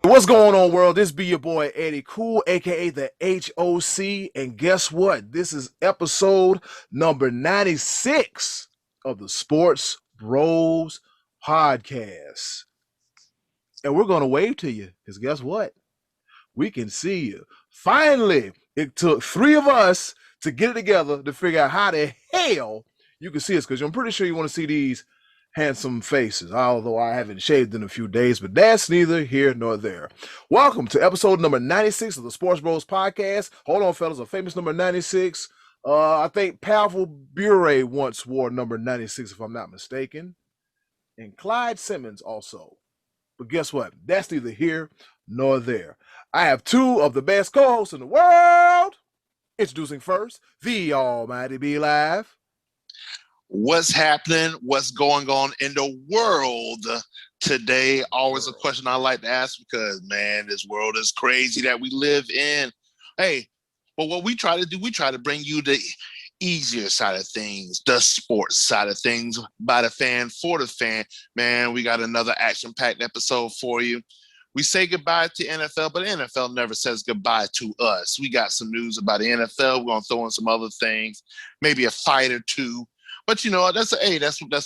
What's going on, world? This be your boy Eddie Cool, aka the HOC, and guess what? This is episode number 96 of the Sports Bros Podcast. And we're gonna wave to you, because guess what? We can see you. Finally, it took three of us to get it together to figure out how the hell you can see us, because I'm pretty sure you want to see these handsome faces, although I haven't shaved in a few days, but that's neither here nor there. Welcome to episode number 96 of the Sports Bros Podcast. Hold on, fellas, a famous number 96. I think Pavel Bure once wore number 96, if I'm not mistaken, and Clyde Simmons also. But guess what? That's neither here nor there. I have two of the best co-hosts in the world. Introducing first, the Almighty Be Live. What's happening? What's going on in the world today? Always a question I like to ask because, man, this world is crazy that we live in. Hey, but what we try to do, we try to bring you the easier side of things, the sports side of things, by the fan, for the fan. Man, we got another action-packed episode for you. We say goodbye to NFL, but the NFL never says goodbye to us. We got some news about the NFL. We're going to throw in some other things, maybe a fight or two. But, you know, that's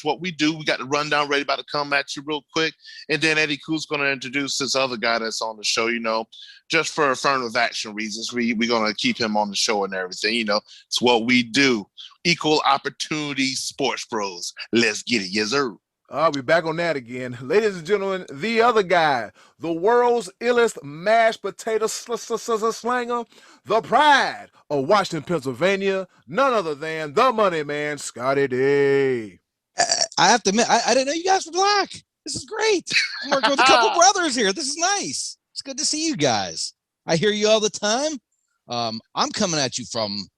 what we do. We got the rundown ready, about to come at you real quick. And then Eddie Cool's going to introduce this other guy that's on the show, you know, just for affirmative action reasons. We're going to keep him on the show and everything. You know, it's what we do. Equal opportunity sports bros. Let's get it. Yes, sir. I'll be back on that again. Ladies and gentlemen, the other guy, the world's illest mashed potato slanger, the pride of Washington, Pennsylvania, none other than the money man, Scottie D. I have to admit, I didn't know you guys were black. This is great. I'm working with a couple brothers here. This is nice. It's good to see you guys. I hear you all the time. I'm coming at you from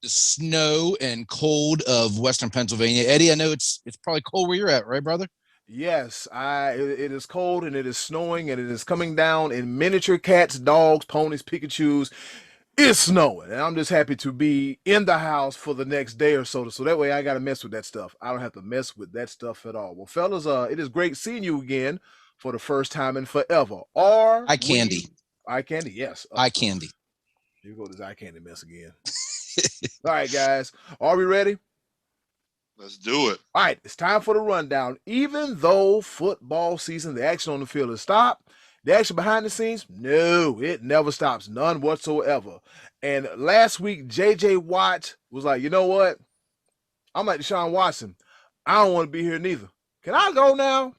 the snow and cold of Western Pennsylvania. Eddie, I know it's probably cold where you're at, right, brother? Yes, it is cold and it is snowing and it is coming down in miniature cats, dogs, ponies, Pikachus. It's snowing, and I'm just happy to be in the house for the next day or so that way I got to mess with that stuff. I don't have to mess with that stuff at all. Well, fellas, it is great seeing you again for the first time in forever. Eye candy. Eye candy, yes. Eye candy. Here we go, this eye candy mess again. All right, guys, are we ready? Let's do it. All right, it's time for the rundown. Even though football season, the action on the field has stopped, the action behind the scenes, no, it never stops, none whatsoever. And last week, J.J. Watt was like, you know what? I'm like Deshaun Watson. I don't want to be here neither. Can I go now?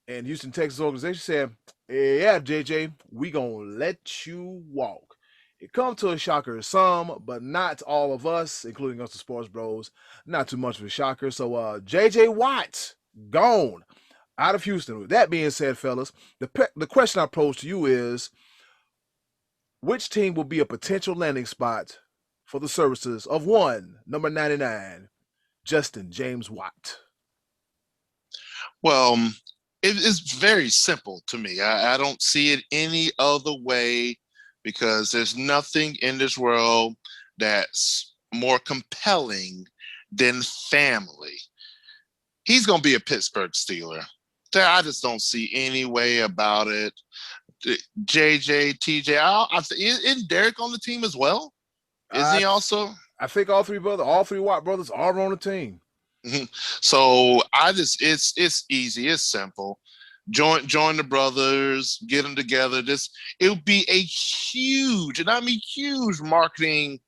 And Houston, Texas organization said, yeah, J.J., we going to let you walk. It come to a shocker to some, but not all of us, including us, the Sports Bros. Not too much of a shocker. So J.J. Watt, gone out of Houston. With that being said, fellas, the question I pose to you is, which team will be a potential landing spot for the services of one, number 99, Justin James Watt? Well, it's very simple to me. I don't see it any other way, because there's nothing in this world that's more compelling than family. He's going to be a Pittsburgh Steeler. I just don't see any way about it. JJ, TJ, isn't Derek on the team as well? Is he also? I think all three Watt brothers are on the team. Mm-hmm. So it's easy. It's simple. Join the brothers, get them together. It would be a huge, and I mean huge, marketing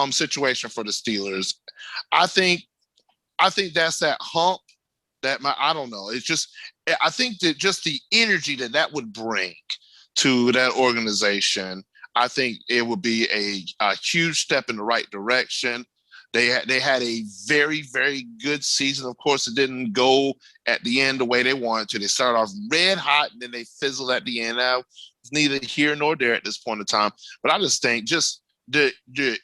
situation for the Steelers. I think that's that hump that I don't know. It's just, I think that just the energy that would bring to that organization, I think it would be a huge step in the right direction. They had a very, very good season. Of course, it didn't go at the end the way they wanted to. They started off red hot, and then they fizzled at the end. Now, it's neither here nor there at this point in time. But I just think just the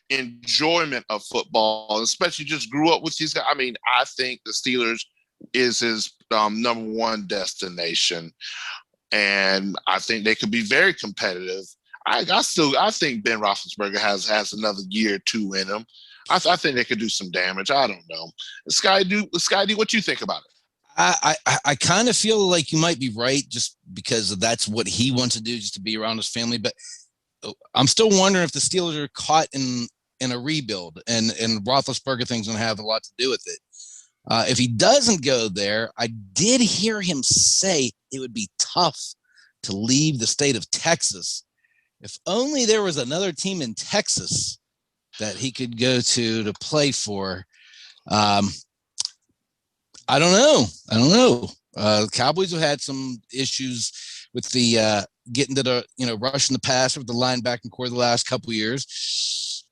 enjoyment of football, especially just grew up with these guys. I mean, I think the Steelers is his number one destination. And I think they could be very competitive. I think Ben Roethlisberger has another year or two in him. I think they could do some damage. I don't know. Sky, what you think about it? I kind of feel like you might be right, just because that's what he wants to do, just to be around his family. But I'm still wondering if the Steelers are caught in a rebuild, and Roethlisberger thing's going to have a lot to do with it. If he doesn't go there, I did hear him say it would be tough to leave the state of Texas. If only there was another team in Texas that he could go to play for. I don't know. The Cowboys have had some issues with the getting to the, rushing the passer with the linebacking core the last couple of years.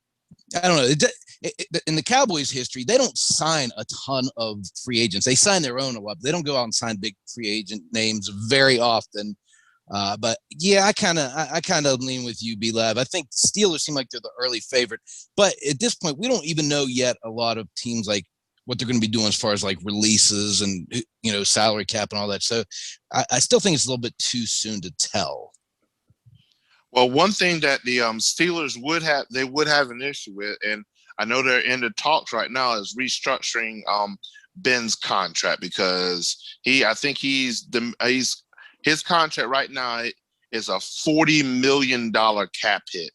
I don't know. In the Cowboys' history, they don't sign a ton of free agents. They sign their own a lot. They don't go out and sign big free agent names very often. But yeah, I kind of lean with you, B-Lab. I think Steelers seem like they're the early favorite. But at this point, we don't even know yet a lot of teams, like what they're going to be doing as far as like releases and, salary cap and all that. So I still think it's a little bit too soon to tell. Well, one thing that the Steelers would have an issue with, and I know they're in the talks right now, is restructuring Ben's contract, because his contract right now is a $40 million cap hit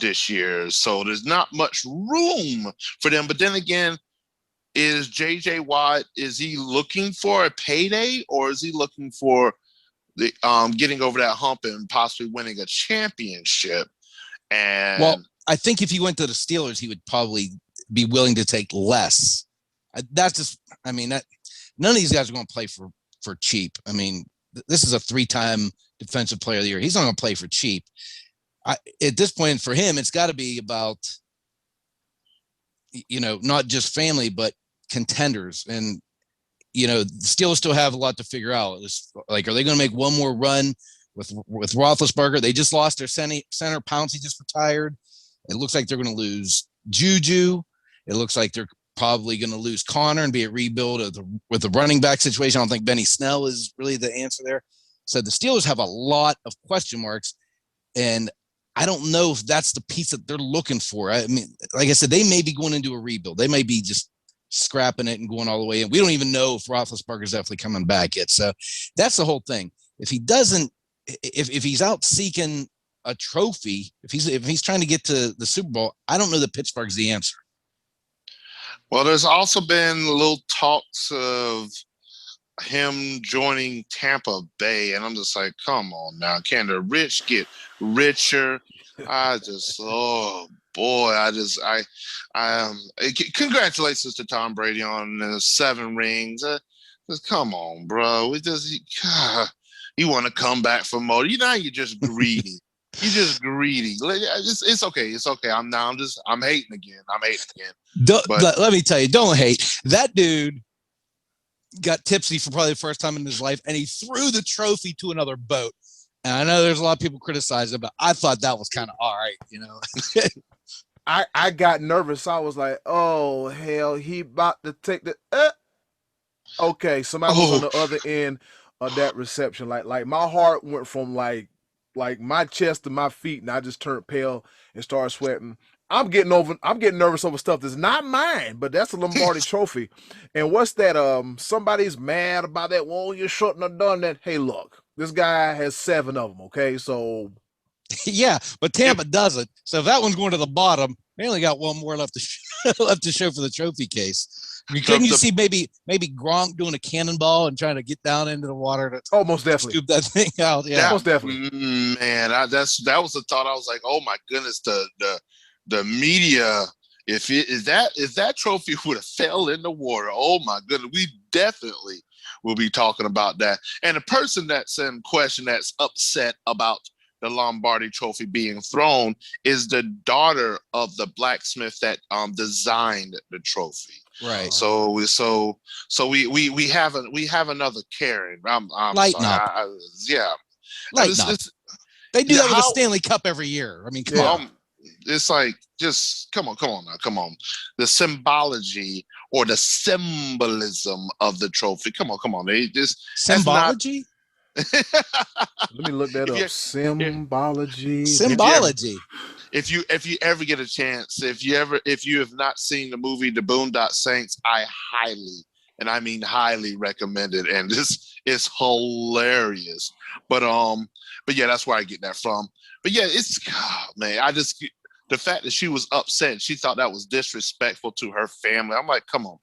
this year. So there's not much room for them. But then again, is JJ Watt, is he looking for a payday, or is he looking for the getting over that hump and possibly winning a championship? And well, I think if he went to the Steelers, he would probably be willing to take less. That's just, none of these guys are going to play for cheap. I mean, this is a 3-time defensive player of the year. He's not going to play for cheap. At this point for him, it's got to be about, not just family, but contenders. And, the Steelers still have a lot to figure out. It's like, are they going to make one more run with Roethlisberger? They just lost their center. Pouncey just retired. It looks like they're going to lose Juju. It looks like they're probably going to lose Connor and be a rebuild with the running back situation. I don't think Benny Snell is really the answer there. So the Steelers have a lot of question marks, and I don't know if that's the piece that they're looking for. I mean, like I said, they may be going into a rebuild. They may be just scrapping it and going all the way in. We don't even know if Roethlisberger's definitely coming back yet. So that's the whole thing. If he doesn't, if he's out seeking a trophy, if he's trying to get to the Super Bowl, I don't know that Pittsburgh's the answer. Well, there's also been little talks of him joining Tampa Bay, and I'm just like, come on now, can the rich get richer? Congratulations to Tom Brady on the 7 rings. Just come on, bro. You want to come back for more? You're just greedy. You're just greedy. It's okay. It's okay. I'm hating again. Let me tell you, don't hate. That dude got tipsy for probably the first time in his life, and he threw the trophy to another boat. And I know there's a lot of people criticizing it, but I thought that was kind of all right, I got nervous. I was like, oh, hell, he about to take the okay, somebody was on the other end of that reception. Like my heart went from like my chest to my feet, and I just turned pale and started sweating. I'm getting nervous over stuff that's not mine, but that's a Lombardi trophy. And what's that? Somebody's mad about that. Well, you shouldn't have done that. Hey, look, this guy has 7 of them. Okay, so yeah, but Tampa doesn't. So if that one's going to the bottom, they only got one more left to show for the trophy case. Couldn't you see maybe Gronk doing a cannonball and trying to get down into the water to most definitely scoop that thing out? Yeah, most definitely. Man, that was the thought. I was like, oh my goodness, the media. If that trophy would have fell in the water, oh my goodness, we definitely will be talking about that. And the person that's in question that's upset about the Lombardi trophy being thrown is the daughter of the blacksmith that designed the trophy. Right. So we have another Karen. I'm Lighten sorry. up. Lighten up. They do that with the Stanley Cup every year. I mean, come on. It's like, just come on now. The symbology or the symbolism of the trophy. Come on. They just symbology. Let me look that up. Symbology. If you ever get a chance, if you have not seen the movie The Boondock Saints, I highly and I mean highly recommended. And this is hilarious. But yeah, that's where I get that from. But yeah, it's man, the fact that she was upset, she thought that was disrespectful to her family. I'm like, come on.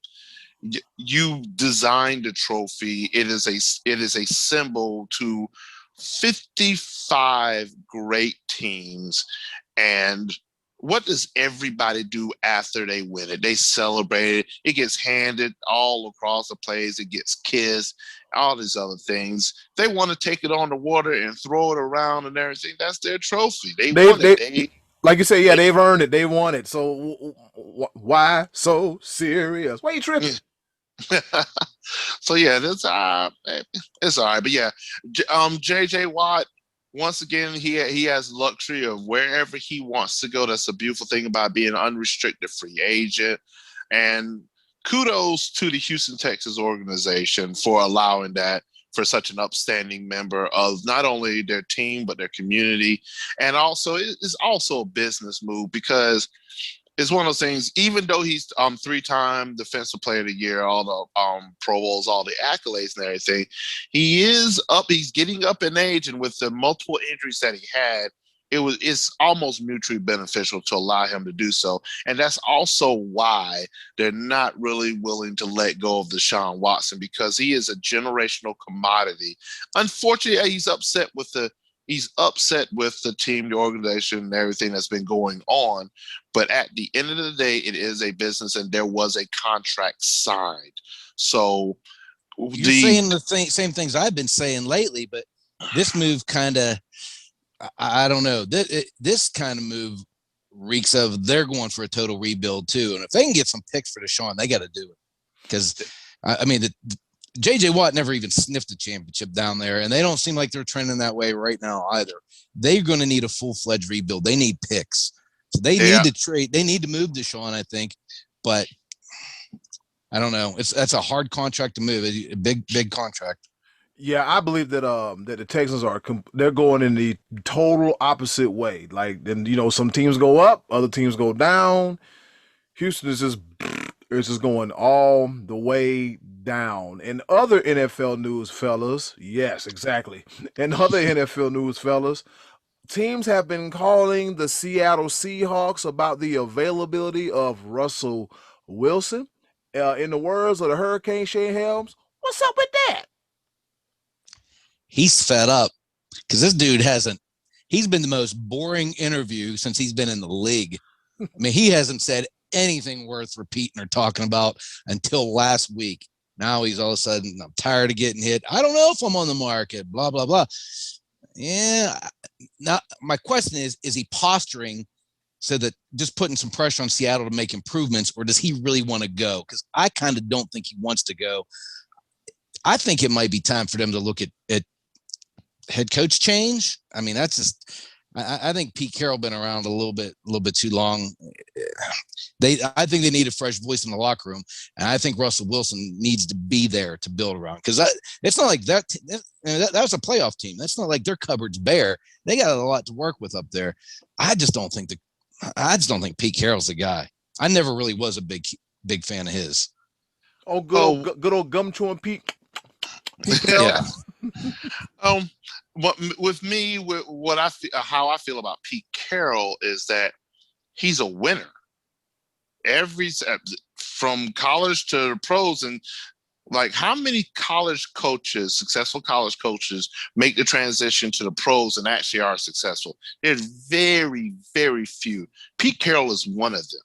You designed the trophy. It is a symbol to 55 great teams. And what does everybody do after they win it? They celebrate it. It gets handed all across the place. It gets kissed, all these other things. They want to take it on the water and throw it around and everything. That's their trophy. They won it. Like you said, yeah, they've earned it. They won it. So why so serious? Why are you tripping? So yeah, it's all right. But yeah, JJ Watt, once again, he has luxury of wherever he wants to go. That's a beautiful thing about being an unrestricted free agent. And kudos to the Houston Texans organization for allowing that for such an upstanding member of not only their team but their community. And also it's also a business move, because it's one of those things, even though he's 3-time defensive player of the year, all the Pro Bowls, all the accolades and everything, he's getting up in age, and with the multiple injuries that he had, it's almost mutually beneficial to allow him to do so. And that's also why they're not really willing to let go of Deshaun Watson, because he is a generational commodity. Unfortunately, he's upset with the team, the organization, and everything that's been going on. But at the end of the day, it is a business, and there was a contract signed. So you're saying the same things I've been saying lately, but this move kind of, I don't know. This kind of move reeks of they're going for a total rebuild too. And if they can get some picks for Deshaun, they got to do it. Because, I mean, J.J. Watt never even sniffed a championship down there, and they don't seem like they're trending that way right now either. They're going to need a full-fledged rebuild. They need picks. So they need to trade. They need to move Deshaun, I think. But I don't know. That's a hard contract to move, a big contract. Yeah, I believe that that the Texans they're going in the total opposite way. Like, then some teams go up, other teams go down. Houston is just going all the way down. In other NFL news, fellas, yes, exactly. In other NFL news, fellas, teams have been calling the Seattle Seahawks about the availability of Russell Wilson. In the words of the Hurricane Shane Helms, what's up with that? He's fed up because this dude he's been the most boring interview since he's been in the league. I mean, he hasn't said anything worth repeating or talking about until last week. Now he's all of a sudden, I'm tired of getting hit. I don't know if I'm on the market, blah, blah, blah. Yeah. Now, my question is he posturing so that just putting some pressure on Seattle to make improvements, or does he really want to go? Because I kind of don't think he wants to go. I think it might be time for them to look at head coach change. I mean, that's just, I think Pete Carroll been around a little bit too long. I think they need a fresh voice in the locker room, and I think Russell Wilson needs to be there to build around, because it's not like that was a playoff team. That's not like their cupboard's bare. They got a lot to work with up there. I just don't think Pete Carroll's the guy. I never really was a big fan of his. Good old gum chewing Pete Carroll. Yeah. With me, how I feel about Pete Carroll is that he's a winner. From college to pros, and like, how many successful college coaches make the transition to the pros and actually are successful? There's very, very few. Pete Carroll is one of them.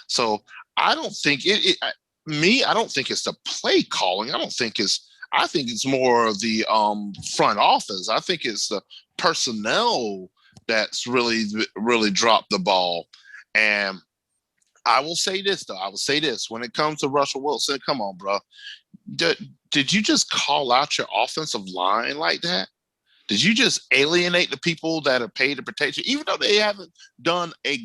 So I don't think I don't think it's the play calling. I think it's more of the front office. I think it's the personnel that's really, really dropped the ball. And I will say this, though. When it comes to Russell Wilson, come on, bro. Did you just call out your offensive line like that? Did you just alienate the people that are paid to protect you, even though they haven't done a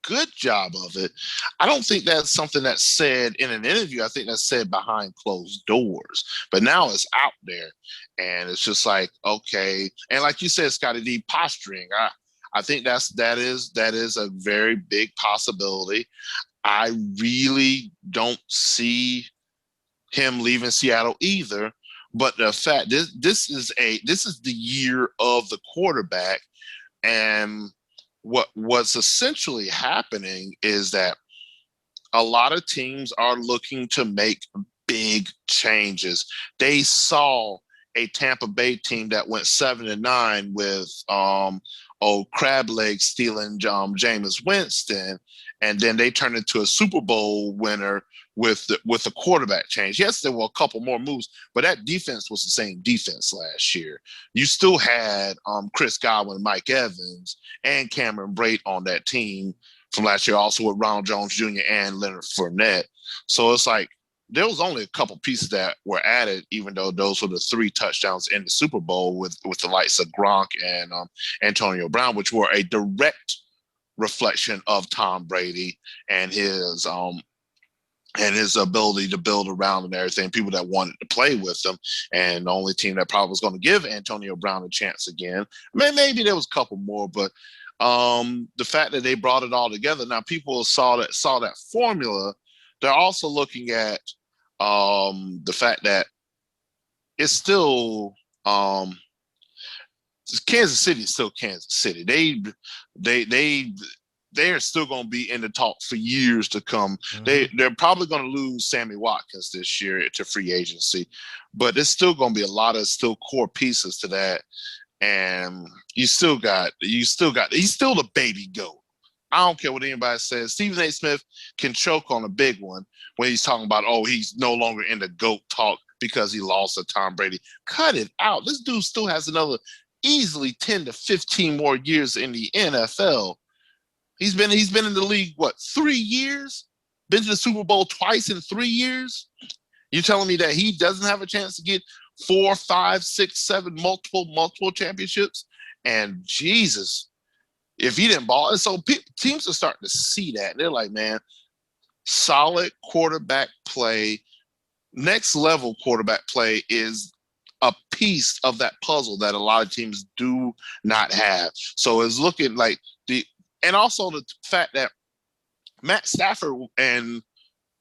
good job of it? I don't think that's something that's said in an interview. I think that's said behind closed doors. But now it's out there, and it's just like, okay. And like you said, Scottie D, posturing. I think that is a very big possibility. I really don't see him leaving Seattle either. But the fact this is the year of the quarterback, and what's essentially happening is that a lot of teams are looking to make big changes. They saw a Tampa Bay team that went 7-9 with crab leg stealing Jameis Winston, and then they turned into a Super Bowl winner with the quarterback change. Yes, there were a couple more moves, but that defense was the same defense last year. You still had Chris Godwin, Mike Evans, and Cameron Brate on that team from last year, also with Ronald Jones Jr. and Leonard Fournette. So it's like there was only a couple pieces that were added, even though those were the 3 touchdowns in the Super Bowl with the likes of Gronk and Antonio Brown, which were a direct reflection of Tom Brady and his ability to build around and everything, people that wanted to play with him. And the only team that probably was going to give Antonio Brown a chance again, maybe there was a couple more, but the fact that they brought it all together, now people saw that formula. They're also looking at the fact that it's still Kansas City is still Kansas City. They are still going to be in the talk for years to come. Mm-hmm. They're probably going to lose Sammy Watkins this year to free agency, but there's still going to be a lot of still core pieces to that. And he's still the baby goat. I don't care what anybody says. Stephen A. Smith can choke on a big one when he's talking about, he's no longer in the GOAT talk because he lost to Tom Brady. Cut it out. This dude still has another easily 10 to 15 more years in the NFL. He's been in the league, 3 years? Been to the Super Bowl twice in 3 years? You telling me that he doesn't have a chance to get 4, 5, 6, 7 multiple championships? And Jesus, if he didn't ball, and so teams are starting to see that. They're like, man, solid quarterback play, next level quarterback play is a piece of that puzzle that a lot of teams do not have. So it's looking like and also the fact that Matt Stafford and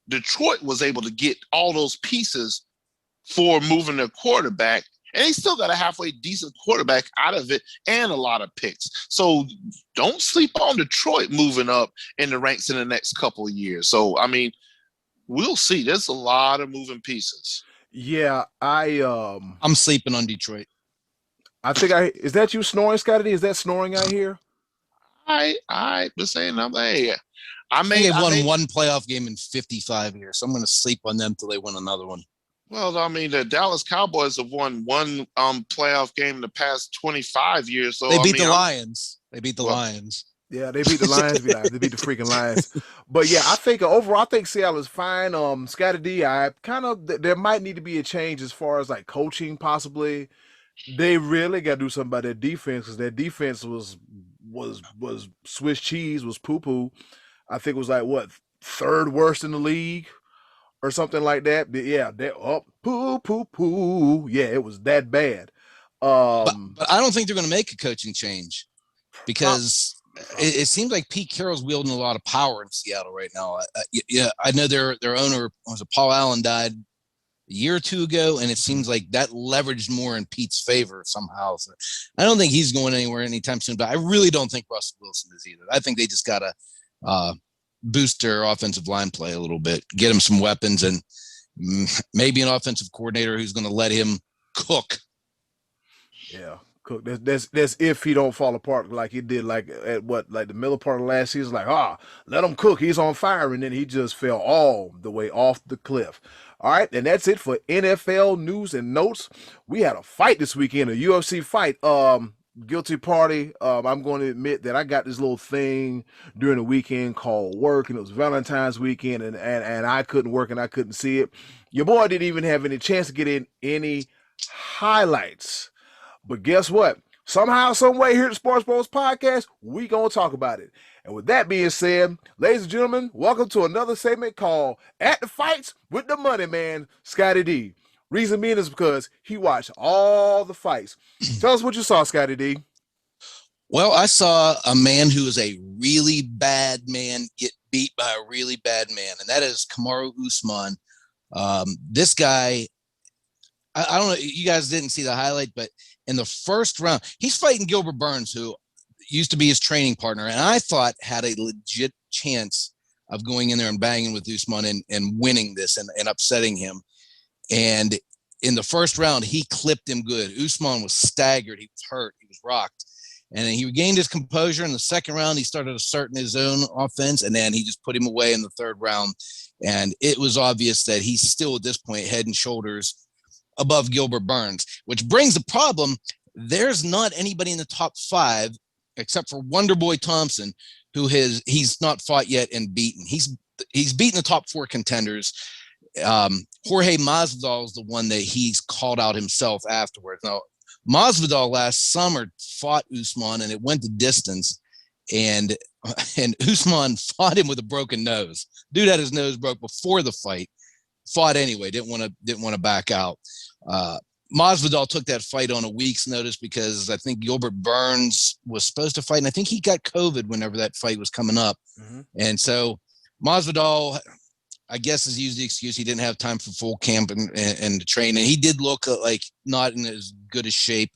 Detroit was able to get all those pieces for moving their quarterback, and they still got a halfway decent quarterback out of it and a lot of picks. So don't sleep on Detroit moving up in the ranks in the next couple of years. So, I mean, we'll see. There's a lot of moving pieces. Yeah, I'm sleeping on Detroit. I think is that you snoring, Scottie D? Is that snoring out here? I was saying, hey, they've won one playoff game in 55 years. So I'm going to sleep on them till they win another one. Well, I mean, the Dallas Cowboys have won one playoff game in the past 25 years. So they beat the Lions. They beat the Lions. Yeah, they beat the Lions. They beat the freaking Lions. But yeah, I think overall, I think Seattle is fine. Scottie D, there might need to be a change as far as like coaching, possibly. They really got to do something about their defense because their defense was Swiss cheese, was poo-poo. I think it was like third worst in the league or something like that. But yeah, they're up poo. Yeah, it was that bad. But I don't think they're going to make a coaching change because it seems like Pete Carroll's wielding a lot of power in Seattle right now. I know their owner Paul Allen died a year or two ago, and it seems like that leveraged more in Pete's favor somehow. So I don't think he's going anywhere anytime soon, but I really don't think Russell Wilson is either. I think they just got to boost their offensive line play a little bit, get him some weapons, and maybe an offensive coordinator who's going to let him cook. Yeah, cook. That's if he don't fall apart like he did like the middle part of last season. Like, let him cook. He's on fire, and then he just fell all the way off the cliff. All right, and that's it for NFL news and notes. We had a fight this weekend, a UFC fight. Guilty party. I'm going to admit that I got this little thing during the weekend called work, and it was Valentine's weekend, and I couldn't work and I couldn't see it. Your boy didn't even have any chance to get in any highlights. But guess what? Somehow, some way here at the SportsBros Podcast, we going to talk about it. And with that being said, ladies and gentlemen, welcome to another segment called At the Fights with the Money Man, Scottie D. Reason being is because he watched all the fights. Tell us what you saw, Scottie D. Well, I saw a man who is a really bad man get beat by a really bad man, and that is Kamaru Usman. This guy, I don't know, you guys didn't see the highlight, but in the first round, he's fighting Gilbert Burns, who used to be his training partner, and I thought had a legit chance of going in there and banging with Usman and winning this and upsetting him. And in the first round, he clipped him good. Usman was staggered. He was hurt. He was rocked. And then he regained his composure. In the second round, he started asserting his own offense, and then he just put him away in the third round. And it was obvious that he's still at this point head and shoulders above Gilbert Burns, which brings the problem. There's not anybody in the top 5 except for Wonderboy Thompson he's not fought yet and beaten. He's beaten the top 4 contenders. Jorge Masvidal is the one that he's called out himself afterwards. Now, Masvidal last summer fought Usman, and it went the distance. And Usman fought him with a broken nose. Dude had his nose broke before the fight. Fought anyway. Didn't want to back out. Masvidal took that fight on a week's notice because I think Gilbert Burns was supposed to fight, and I think he got COVID whenever that fight was coming up. Mm-hmm. And so Masvidal, I guess, has used the excuse he didn't have time for full camp and to train. And he did look like not in as good a shape,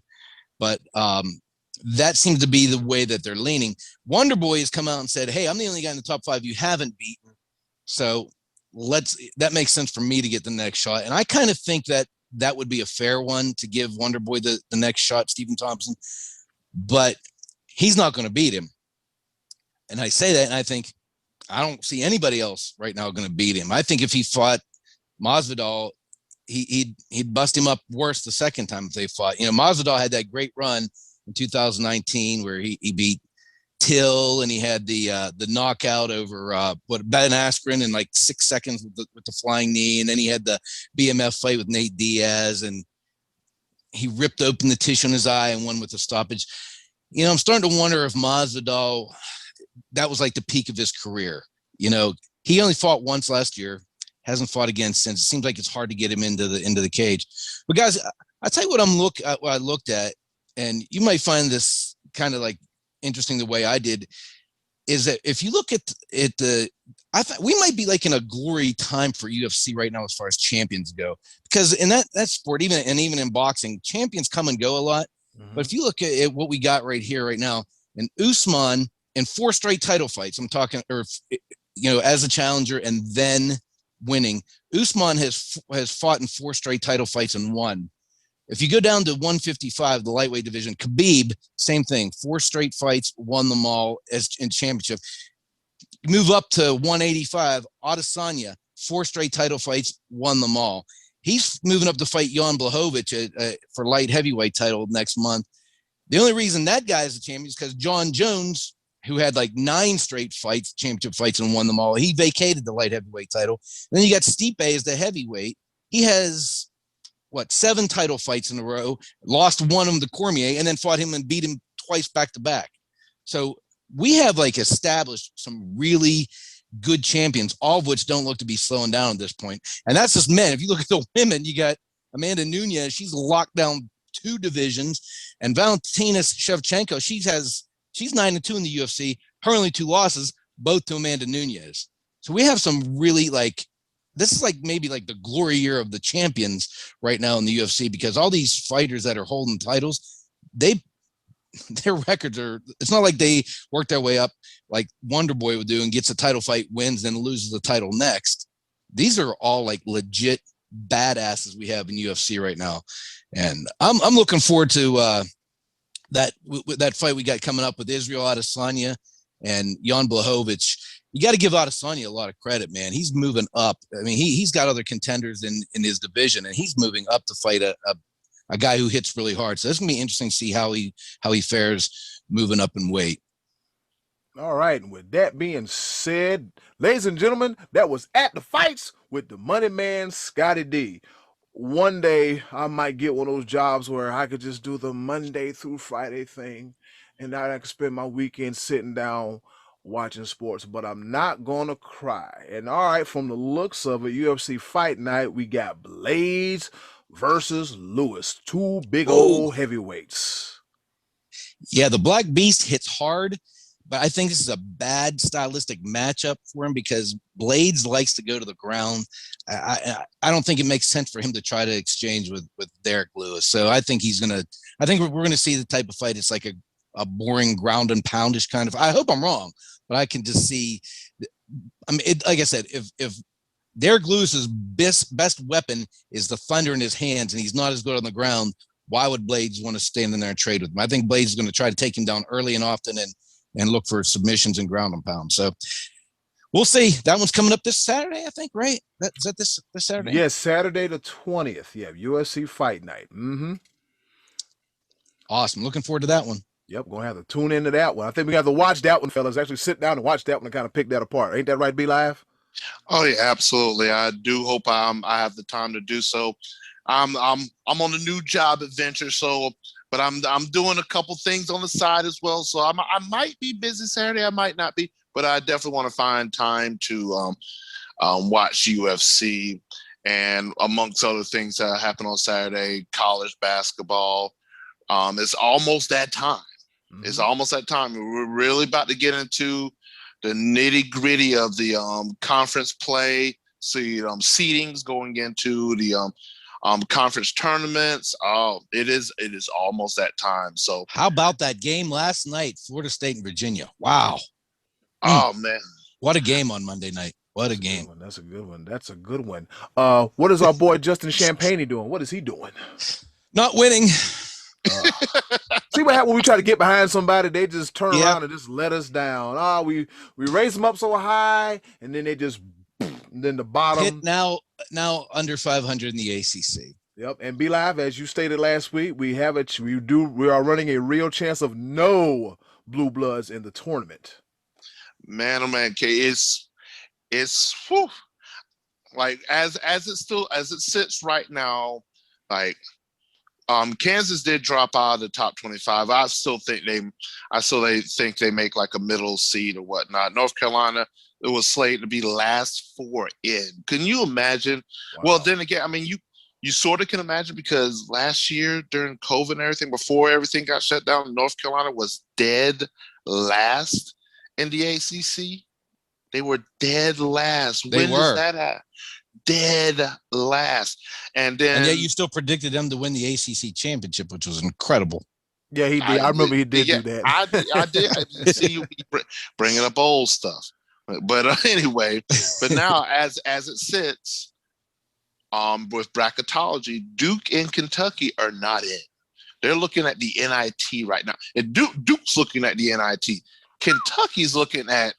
but that seems to be the way that they're leaning. Wonderboy has come out and said, hey, I'm the only guy in the top 5 you haven't beaten. So that makes sense for me to get the next shot. And I kind of think that would be a fair one to give Wonderboy the next shot, Stephen Thompson, but he's not going to beat him. And I say that, and I think, I don't see anybody else right now going to beat him. I think if he fought Masvidal, he'd bust him up worse the second time if they fought. You know, Masvidal had that great run in 2019 where he beat Till, and he had the knockout over Ben Askren in like 6 seconds with the flying knee, and then he had the BMF fight with Nate Diaz, and he ripped open the tissue in his eye and won with the stoppage. You know, I'm starting to wonder if Masvidal, that was like the peak of his career. You know, he only fought once last year, hasn't fought again since. It seems like it's hard to get him into the cage. But guys, I'll tell you what I looked at, and you might find this kind of like interesting the way I did, is that if you look at I thought we might be like in a glory time for UFC right now as far as champions go, because in that sport, even in boxing, champions come and go a lot. Mm-hmm. But if you look at what we got right here, right now, and Usman in 4 straight title fights, I'm talking, or, you know, as a challenger and then winning, Usman has fought in 4 straight title fights and won. If you go down to 155, the lightweight division, Khabib, same thing, 4 straight fights, won them all as in championship. You move up to 185, Adesanya, 4 straight title fights, won them all. He's moving up to fight Jan Blachowicz for light heavyweight title next month. The only reason that guy is a champion is because John Jones, who had like 9 straight fights, championship fights, and won them all, he vacated the light heavyweight title. And then you got Stipe as the heavyweight. He has 7 title fights in a row, lost one of them to Cormier, and then fought him and beat him twice back to back. So we have like established some really good champions, all of which don't look to be slowing down at this point. And that's just men. If you look at the women, you got Amanda Nunes. She's locked down 2 divisions, and Valentina Shevchenko, she's 9-2 in the UFC. Her only 2 losses, both to Amanda Nunes. So we have some really this is like maybe like the glory year of the champions right now in the UFC, because all these fighters that are holding titles, their records are, it's not like they work their way up like Wonderboy would do and gets a title fight, wins, then loses the title next. These are all like legit badasses we have in UFC right now. And I'm looking forward to that fight we got coming up with Israel Adesanya and Jan Blachowicz. You got to give Adesanya a lot of credit, man. He's moving up. I mean, he's got other contenders in his division, and he's moving up to fight a guy who hits really hard. So it's gonna be interesting to see how he fares moving up in weight. All right, and with that being said, ladies and gentlemen, that was At the Fights with the Money Man, Scottie D. One day I might get one of those jobs where I could just do the Monday through Friday thing, and I could spend my weekend sitting down watching sports, but I'm not gonna cry. And all right, from the looks of it, UFC Fight Night, we got Blades versus Lewis, 2 big old heavyweights. Yeah, the Black Beast hits hard, but I think this is a bad stylistic matchup for him because Blades likes to go to the ground. I don't think it makes sense for him to try to exchange with Derek Lewis. So I think we're going to see the type of fight. It's like a boring ground and poundish kind of. I hope I'm wrong, but I can just see. I mean, like I said, if Derek Lewis's best weapon is the thunder in his hands, and he's not as good on the ground, why would Blades want to stand in there and trade with him? I think Blades is going to try to take him down early and often and look for submissions and ground and pound. So we'll see. That one's coming up this Saturday, I think, right? Is that this Saturday? Yes, Saturday the 20th. Yeah, UFC Fight Night. Mm-hmm. Awesome. Looking forward to that one. Yep, going to have to tune into that one. I think we have to watch that one, fellas. Actually sit down and watch that one and kind of pick that apart. Ain't that right, B Live? Oh yeah, absolutely. I do hope I have the time to do so. I'm on a new job adventure, but I'm doing a couple things on the side as well. So I might be busy Saturday, I might not be, but I definitely want to find time to watch UFC, and amongst other things that happen on Saturday, college basketball. It's almost that time. Mm-hmm. It's almost that time. We're really about to get into the nitty gritty of the conference play. See seedings going into the conference tournaments. Oh, it is almost that time. So how about that game last night, Florida State and Virginia? Wow. Oh man, what a game on Monday night. What a game. That's a good one. That's a good one. What is our boy Justin Champagne doing? What is he doing? Not winning. See what happens when we try to get behind somebody? They just turn around and just let us down. We raise them up so high, and then they just then the bottom. Hit now under 500 in the ACC. Yep, and Be Live, as you stated last week, we are running a real chance of no blue bloods in the tournament. Man, oh man, it's whew, like as it sits right now, like. Kansas did drop out of the top 25. I still think they make like a middle seed or whatnot. North Carolina, it was slated to be last 4 in. Can you imagine? Wow. Well, then again, I mean, you sort of can imagine because last year during COVID and everything, before everything got shut down, North Carolina was dead last in the ACC. They were dead last. When does that happen? Dead last, and yet you still predicted them to win the ACC championship, which was incredible. Yeah, he did. I remember he did do that. I did see you bringing up old stuff, but anyway. But now, as it sits, with bracketology, Duke and Kentucky are not in. They're looking at the NIT right now, and Duke's looking at the NIT. Kentucky's looking at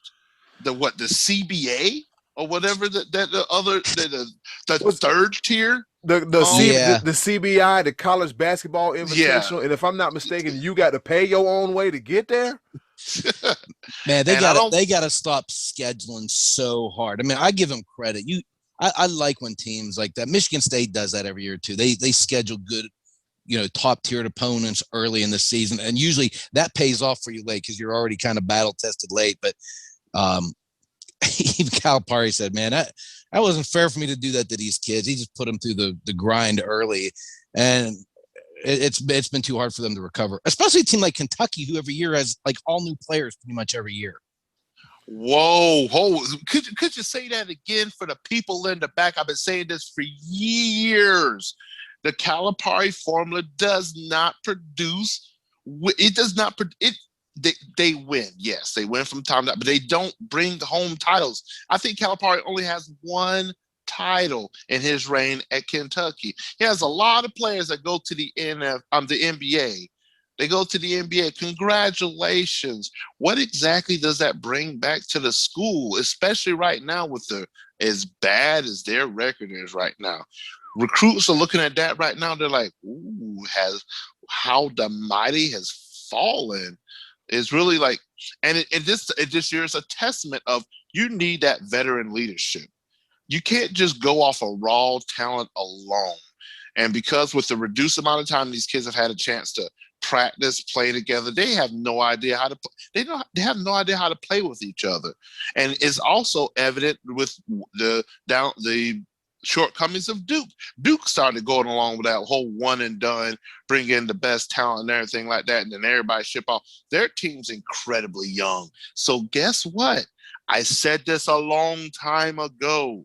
the CBA. Or whatever the third tier, the CBI, the College Basketball Invitational, and if I'm not mistaken, you got to pay your own way to get there. Man, they got to stop scheduling so hard. I mean, I give them credit. I like when teams like that. Michigan State does that every year too. They schedule good, top tiered opponents early in the season, and usually that pays off for you late because you're already kind of battle tested late. But even Calipari said, man, that wasn't fair for me to do that to these kids. He just put them through the grind early, and it's been too hard for them to recover, especially a team like Kentucky, who every year has like all new players pretty much every year. Whoa. Could you say that again for the people in the back? I've been saying this for years. The Calipari formula does not produce. It does not produce. They win. Yes, they win from time to time, but they don't bring home titles. I think Calipari only has 1 title in his reign at Kentucky. He has a lot of players that go to the NBA. They go to the NBA. Congratulations. What exactly does that bring back to the school, especially right now with as bad as their record is right now? Recruits are looking at that right now. They're like, ooh, how the mighty has fallen. It's really like, and this year is a testament of you need that veteran leadership. You can't just go off of raw talent alone. And because with the reduced amount of time these kids have had a chance to practice, play together, they have no idea how to play. They have no idea how to play with each other. And it's also evident with the shortcomings of Duke. Duke started going along with that whole one and done, bring in the best talent and everything like that, and then everybody ship off. Their team's incredibly young. So guess what? I said this a long time ago.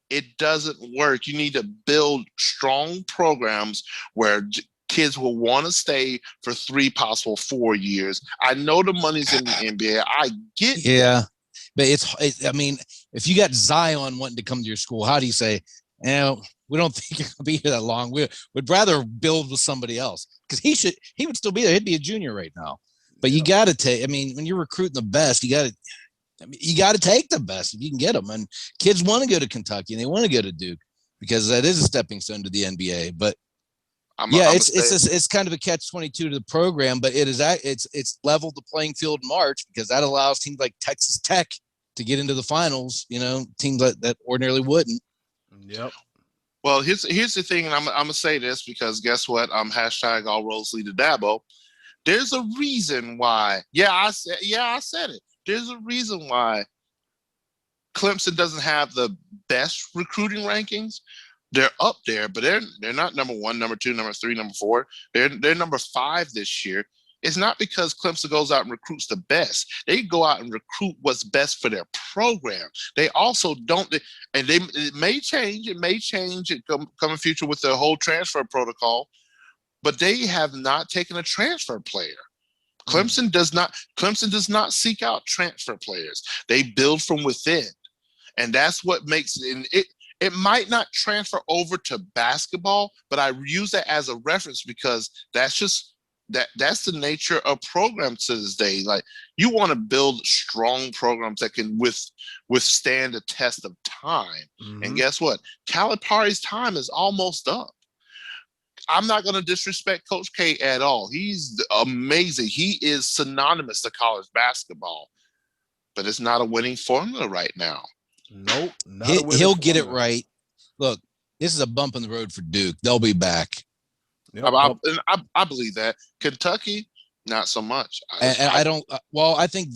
It doesn't work. You need to build strong programs where kids will want to stay for 3, possible 4 years. I know the money's in the NBA. I get that. But I mean, if you got Zion wanting to come to your school, how do you say, we don't think you're going to be here that long. We'd rather build with somebody else, because he would still be there. He'd be a junior right now. But you got to take, I mean, when you're recruiting the best, you got to take the best if you can get them. And kids want to go to Kentucky and they want to go to Duke, because that is a stepping stone to the NBA. But it's kind of a catch-22 to the program, but it's leveled the playing field in March, because that allows teams like Texas Tech to get into the finals, teams that ordinarily wouldn't. Yep. Well, here's the thing, and I'm gonna say this because guess what? Hashtag all roads lead to Dabo. There's a reason why. I said it. There's a reason why Clemson doesn't have the best recruiting rankings. They're up there, but they're not number 1, number 2, number 3, number 4. They're number 5 this year. It's not because Clemson goes out and recruits the best. They go out and recruit what's best for their program. They also don't, and it may change. It may change in coming future with the whole transfer protocol, but they have not taken a transfer player. Clemson does not seek out transfer players. They build from within, and that's what makes it. It might not transfer over to basketball, but I use that as a reference because that's the nature of programs to this day. Like, you want to build strong programs that can withstand the test of time. Mm-hmm. And guess what? Calipari's time is almost up. I'm not going to disrespect Coach K at all. He's amazing. He is synonymous to college basketball, but it's not a winning formula right now. Nope. He'll get it right. Look, this is a bump in the road for Duke. They'll be back. Yep. I believe that. Kentucky, not so much. I think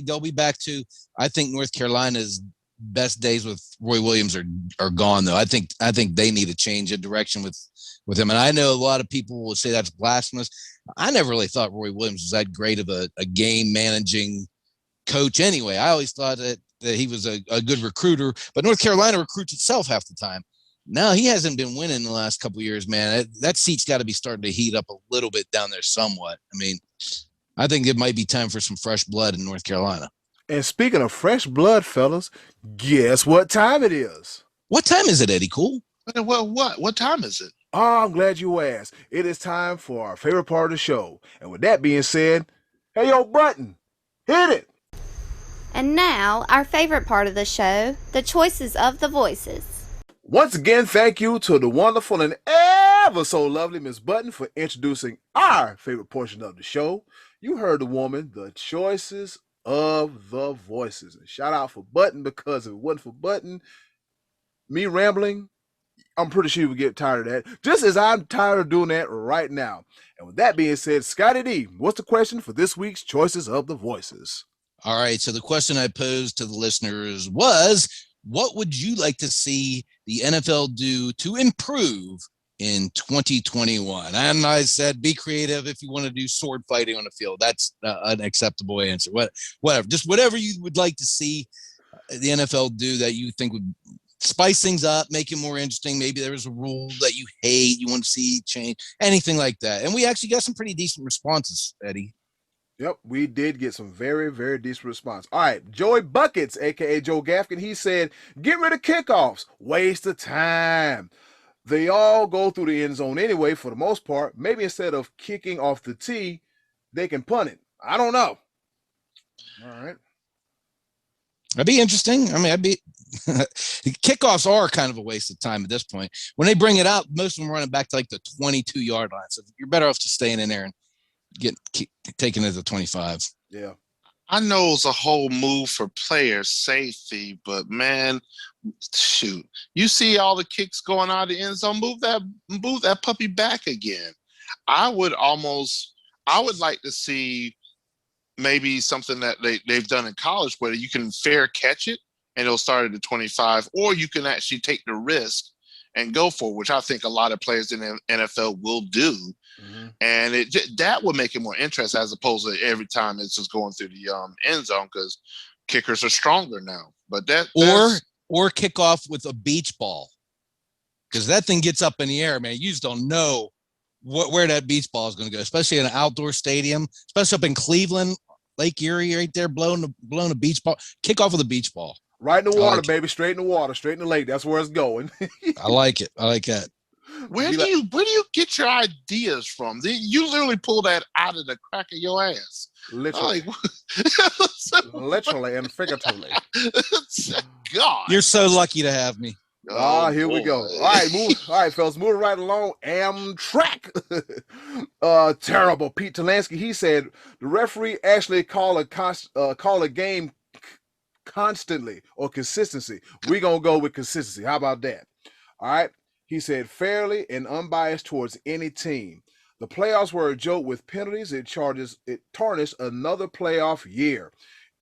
they'll be back too. I think North Carolina's best days with Roy Williams are gone though. I think they need to change a direction with him. And I know a lot of people will say that's blasphemous. I never really thought Roy Williams was that great of a game managing coach anyway. I always thought that he was a good recruiter, but North Carolina recruits itself half the time. No, he hasn't been winning the last couple of years, man. That seat's got to be starting to heat up a little bit down there somewhat. I mean, I think it might be time for some fresh blood in North Carolina. And speaking of fresh blood, fellas, guess what time it is? What time is it, Eddie Cool? What time is it? Oh, I'm glad you asked. It is time for our favorite part of the show. And with that being said, hey, yo, Button, hit it. And now, our favorite part of the show, the choices of the voices. Once again, thank you to the wonderful and ever so lovely Miss Button for introducing our favorite portion of the show. You heard the woman, the choices of the voices. And shout out for Button, because if it wasn't for Button, me rambling, I'm pretty sure you would get tired of that, just as I'm tired of doing that right now. And with that being said, Scottie D, what's the question for this week's choices of the voices? All right, so the question I posed to the listeners was, what would you like to see the NFL do to improve in 2021? And I said, be creative. If you want to do sword fighting on the field, that's an acceptable answer. Whatever, just whatever you would like to see the NFL do that you think would spice things up, make it more interesting. Maybe there was a rule that you hate, you want to see change, anything like that. And we actually got some pretty decent responses, Eddie. Yep, we did get some very, very decent response. All right, Joey Buckets, a.k.a. Joe Gafkin, he said, get rid of kickoffs. Waste of time. They all go through the end zone anyway, for the most part. Maybe instead of kicking off the tee, they can punt it. I don't know. All right. That'd be interesting. I mean, kickoffs are kind of a waste of time at this point. When they bring it out, most of them running back to like the 22-yard line. So you're better off just staying in there and taken as a 25. Yeah. I know it's a whole move for player safety, but man, shoot. You see all the kicks going out of the end zone, move that puppy back again. I would like to see maybe something that they've done in college where you can fair catch it and it'll start at the 25, or you can actually take the risk and go for it, which I think a lot of players in the NFL will do. Mm-hmm. And that would make it more interesting as opposed to every time it's just going through the end zone, because kickers are stronger now. But or kick off with a beach ball, because that thing gets up in the air, man. You just don't know where that beach ball is going to go, especially in an outdoor stadium, especially up in Cleveland, Lake Erie, right there, blowing a beach ball. Kick off with a beach ball. Right in the water, baby. Straight in the water, straight in the lake. That's where it's going. I like it. I like that. Where do you get your ideas from? You literally pull that out of the crack of your ass. Literally. Literally and figuratively. God. You're so lucky to have me. Here we go. All right, fellas, moving right along. Amtrak. Terrible. Pete Talansky, he said the referee actually call a game constantly or consistency. We're going to go with consistency. How about that? All right. He said fairly and unbiased towards any team. The playoffs were a joke with penalties. It tarnished another playoff year.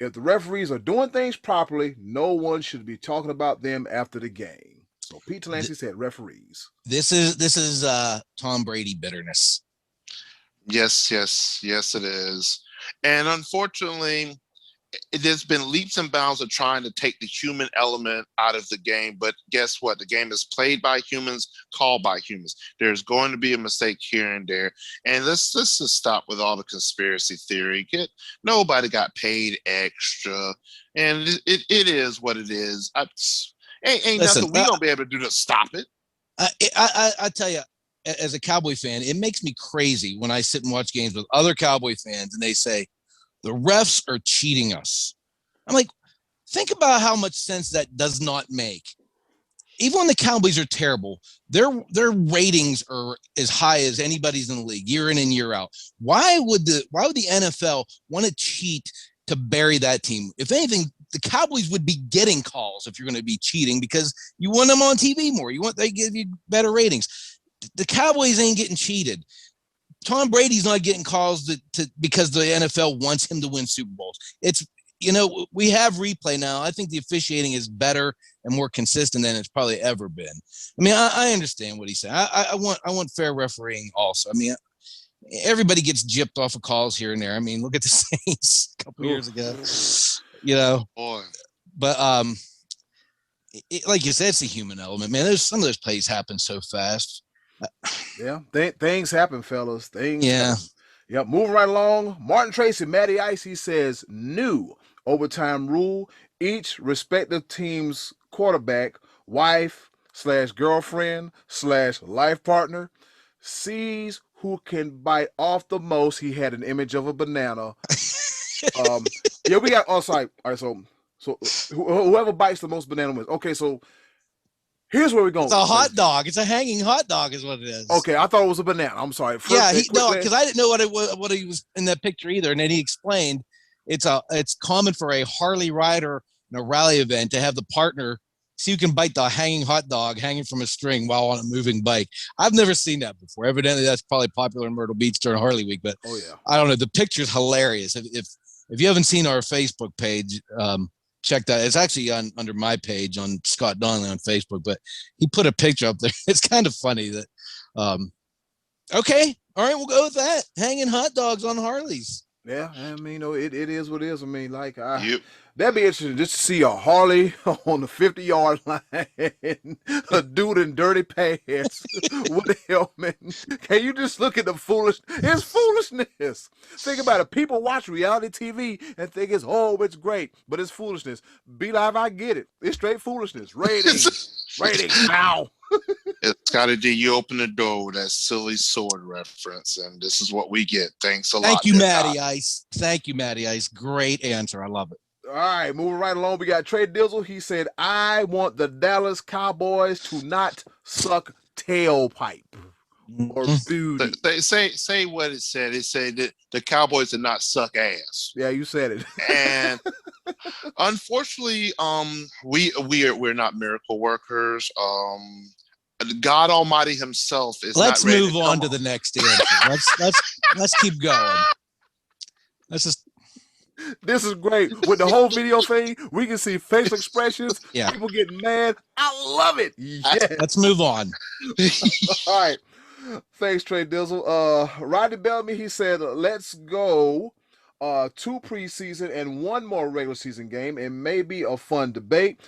If the referees are doing things properly, no one should be talking about them after the game. So Pete Talansky said referees. This is Tom Brady bitterness. Yes, it is. And unfortunately, there's been leaps and bounds of trying to take the human element out of the game. But guess what? The game is played by humans, called by humans. There's going to be a mistake here and there. And let's just stop with all the conspiracy theory. Nobody got paid extra. And it is what it is. Ain't nothing we gonna be able to do to stop it. I tell you, as a Cowboy fan, it makes me crazy when I sit and watch games with other Cowboy fans and they say, the refs are cheating us. I'm like, think about how much sense that does not make. Even when the Cowboys are terrible, their ratings are as high as anybody's in the league, year in and year out. Why would the NFL want to cheat to bury that team? If anything, the Cowboys would be getting calls if you're going to be cheating, because you want them on TV more. They give you better ratings. The Cowboys ain't getting cheated. Tom Brady's not getting calls because the NFL wants him to win Super Bowls. It's, we have replay now. I think the officiating is better and more consistent than it's probably ever been. I mean, I understand what he's saying. I want fair refereeing also. I mean, everybody gets gypped off of calls here and there. I mean, look at the Saints a couple years ago, Boy. But like you said, it's the human element, man. Some of those plays happen so fast. Yeah, things happen, fellas. Things happen. Yep, moving right along. Martin Tracy, Matty Ice, he says, new overtime rule. Each respective team's quarterback, wife / girlfriend / life partner sees who can bite off the most. He had an image of a banana. We got, sorry. All right, so whoever bites the most banana wins. Okay, so here's where we're going. It's a hot dog. It's a hanging hot dog is what it is. Okay, I thought it was a banana. I'm sorry. Because I didn't know what he was in that picture either. And then he explained it's common for a Harley rider in a rally event to have the partner see who can bite the hanging hot dog hanging from a string while on a moving bike. I've never seen that before. Evidently, that's probably popular in Myrtle Beach during Harley Week. But I don't know. The picture's hilarious. If you haven't seen our Facebook page, check that. It's actually under my page on Scott Donnelly on Facebook, but he put a picture up there. It's kind of funny that, okay. All right. We'll go with that. Hanging hot dogs on Harleys. Yeah. I mean, it is what it is. I mean, that'd be interesting just to see a Harley on the 50-yard line, a dude in dirty pants with a helmet. Can you just look at the it's foolishness. Think about it. People watch reality TV and think it's great, but it's foolishness. Be Live, I get it. It's straight foolishness. Ratings. Ow. Scottie D, you open the door with that silly sword reference, and this is what we get. Thanks a lot. Thank you, Matty Ice. Thank you, Matty Ice. Great answer. I love it. All right, moving right along. We got Trey Dizzle. He said, I want the Dallas Cowboys to not suck tailpipe or booty. They say what it said. It said that the Cowboys did not suck ass. Yeah, you said it. And unfortunately, we're not miracle workers. God Almighty Himself is. Let's not ready move on to the next answer. Let's keep going. Let's just. This is great. With the whole video thing, we can see facial expressions. Yeah. People getting mad. I love it. Yeah. Let's move on. All right. Thanks, Trey Dizzle. Rodney Bellamy, he said, let's go 2 preseason and 1 more regular season game, and maybe a fun debate.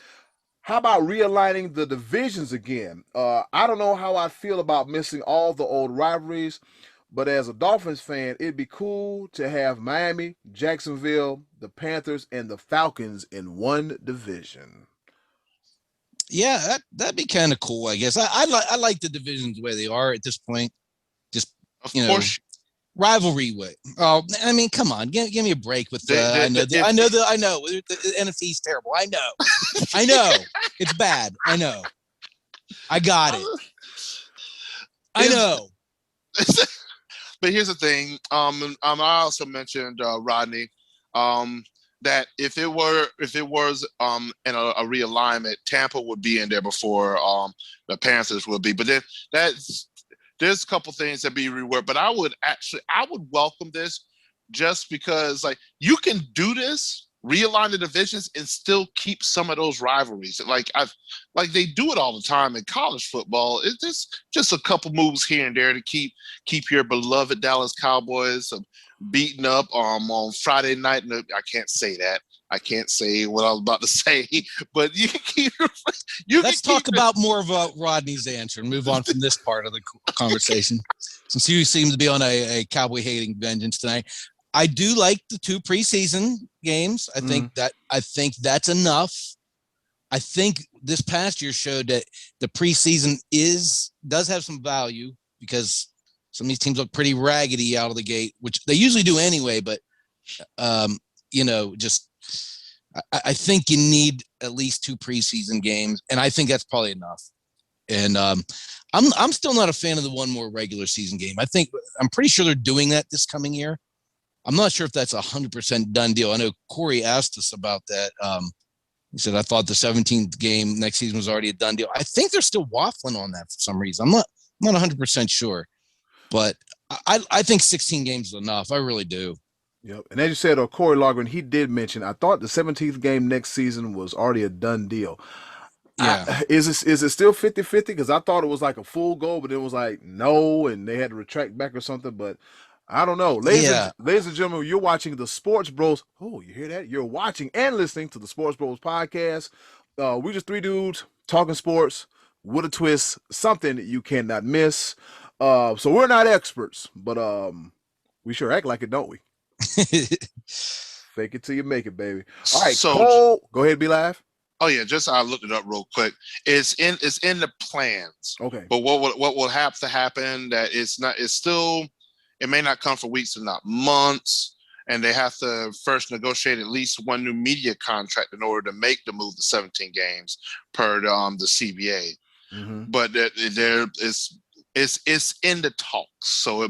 How about realigning the divisions again? I don't know how I feel about missing all the old rivalries, but as a Dolphins fan, it'd be cool to have Miami, Jacksonville, the Panthers, and the Falcons in one division. Yeah, that'd be kind of cool, I guess. I like the divisions the way they are at this point. Just, Of you know, course, rivalry way. Oh, I mean, come on, give me a break with the. I know the NFC's terrible. I know, it's bad. I know, I got it. I know. But here's the thing. I also mentioned Rodney. That if it was in a realignment, Tampa would be in there before the Panthers would be. But then there's a couple things that be reworked. But I would welcome this just because like you can do this, realign the divisions, and still keep some of those rivalries. Like they do it all the time in college football. It's just a couple moves here and there to keep your beloved Dallas Cowboys beaten up on Friday night. I can't say that. I can't say what I was about to say, but you can keep. Let's talk about more of Rodney's answer and move on from this part of the conversation. Since you seem to be on a cowboy hating vengeance tonight, I do like the 2 preseason games. I think that's enough. I think this past year showed that the preseason does have some value because some of these teams look pretty raggedy out of the gate, which they usually do anyway. But, I think you need at least 2 preseason games, and I think that's probably enough. And I'm still not a fan of the 1 more regular season game. I'm pretty sure they're doing that this coming year. I'm not sure if that's 100% done deal. I know Corey asked us about that. He said, I thought the 17th game next season was already a done deal. I think they're still waffling on that for some reason. I'm not 100% sure. But I think 16 games is enough. I really do. Yep. And as you said, Corey Logren, he did mention, I thought the 17th game next season was already a done deal. Yeah. Is it still 50-50? Because I thought it was like a full goal, but it was like no, and they had to retract back or something. But I don't know. Ladies and gentlemen, you're watching the Sports Bros. Oh, you hear that? You're watching and listening to the Sports Bros Podcast. We're just 3 dudes talking sports with a twist, something you cannot miss. So we're not experts, but we sure act like it, don't we? Fake it till you make it, baby. All right, so Cole, go ahead, be live. Oh yeah, I looked it up real quick. It's in the plans. Okay. But what will have to happen that it may not come for weeks and not months, and they have to first negotiate at least 1 new media contract in order to make the move to 17 games per the CBA. Mm-hmm. But it's in the talks, so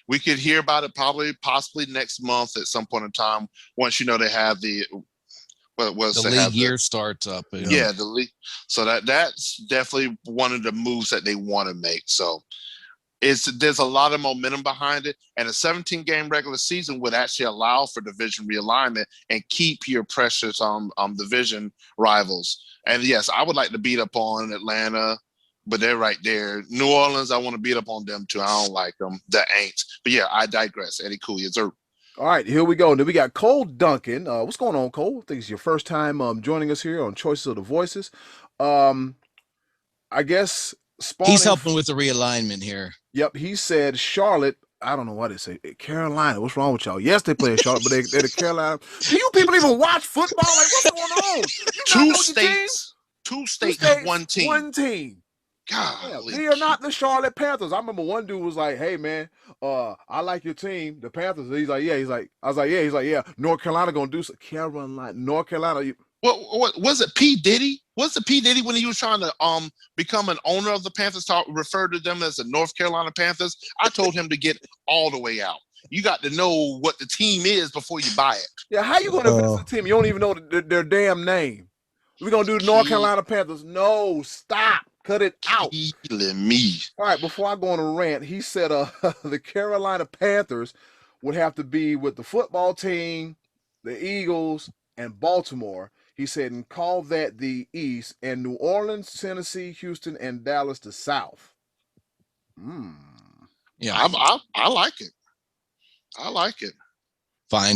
we could hear about it possibly next month at some point in time once they have the league year starts up. Yeah, the league. So that's definitely one of the moves that they want to make. So there's a lot of momentum behind it, and a 17-game regular season would actually allow for division realignment and keep your precious division rivals. And yes, I would like to beat up on Atlanta, but they're right there. New Orleans, I want to beat up on them too. I don't like them. The Aints. But yeah, I digress. Eddie Cool, yes, sir. All right, here we go. Then we got Cole Duncan. What's going on, Cole? I think it's your first time joining us here on Choices of the Voices. I guess he's helping with the realignment here. Yep, he said Charlotte. I don't know what they say. Carolina. What's wrong with y'all? Yes, they play in Charlotte, but they're the Carolina. Do you people even watch football? Like, what's going on? Two states, one team. One team. God, yeah, they are not the Charlotte Panthers. I remember one dude was like, "Hey man, I like your team, the Panthers." He's like, "Yeah." He's like, "I was like, yeah." He's like, "Yeah." North Carolina gonna do some. Carolina, North Carolina. What was it? P Diddy? Was it P Diddy when he was trying to become an owner of the Panthers? Refer to them as the North Carolina Panthers. I told him to get all the way out. You got to know what the team is before you buy it. Yeah, how you gonna visit the team? You don't even know their damn name. We're gonna do the North Carolina Panthers. No, stop. Cut it out. Killing me. All right, before I go on a rant, he said the Carolina Panthers would have to be with the football team, the Eagles, and Baltimore. He said, and call that the East, and New Orleans, Tennessee, Houston, and Dallas the South. Yeah, I like it. I like it. Fine.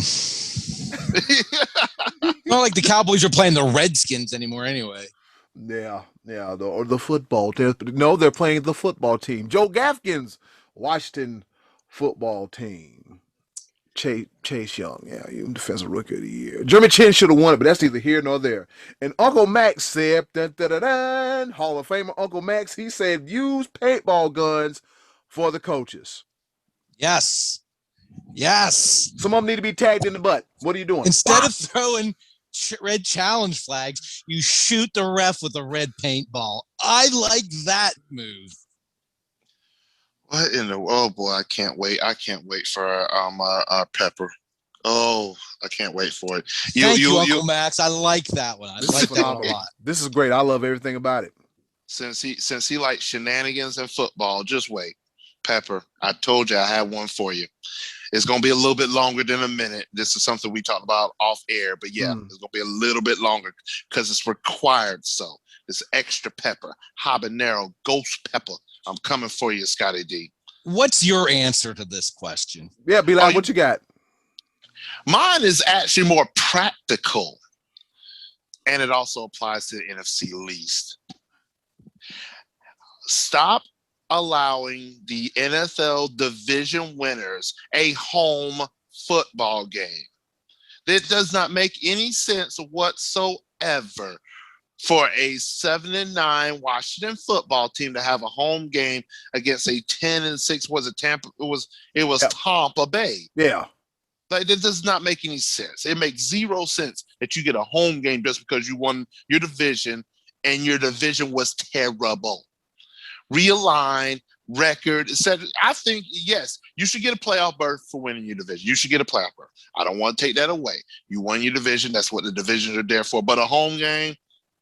Not like the Cowboys are playing the Redskins anymore anyway. Yeah, or the football. They're playing the football team. Joe Gaffkin's Washington football team. Chase Young, defensive rookie of the year. Jeremy Chin should have won it, but that's neither here nor there. And Uncle Max said, Hall of Famer Uncle Max, he said, use paintball guns for the coaches. Yes. Some of them need to be tagged in the butt. What are you doing? Instead of throwing red challenge flags, you shoot the ref with a red paintball. I like that move. What in the oh boy, I can't wait for our Pepper. Oh, I can't wait for it. Thank you, Uncle Max. I like that one. I like that one a lot. This is great. I love everything about it. Since he likes shenanigans and football, just wait. Pepper, I told you I had one for you. It's going to be a little bit longer than a minute. This is something we talked about off air, but yeah, it's going to be a little bit longer because it's required. So it's extra pepper, habanero, ghost pepper. I'm coming for you, Scottie D. What's your answer to this question? Yeah, Bilal, what you got? Mine is actually more practical, and it also applies to the NFC least. Stop allowing the NFL division winners a home football game. That does not make any sense whatsoever for a 7-9 Washington football team to have a home game against a 10-6. Was it Tampa? It was Tampa Bay. Yeah. Like, it does not make any sense. It makes zero sense that you get a home game just because you won your division and your division was terrible. Realign, record, etc. I think, yes, you should get a playoff berth for winning your division. You should get a playoff berth. I don't want to take that away. You won your division. That's what the divisions are there for. But a home game,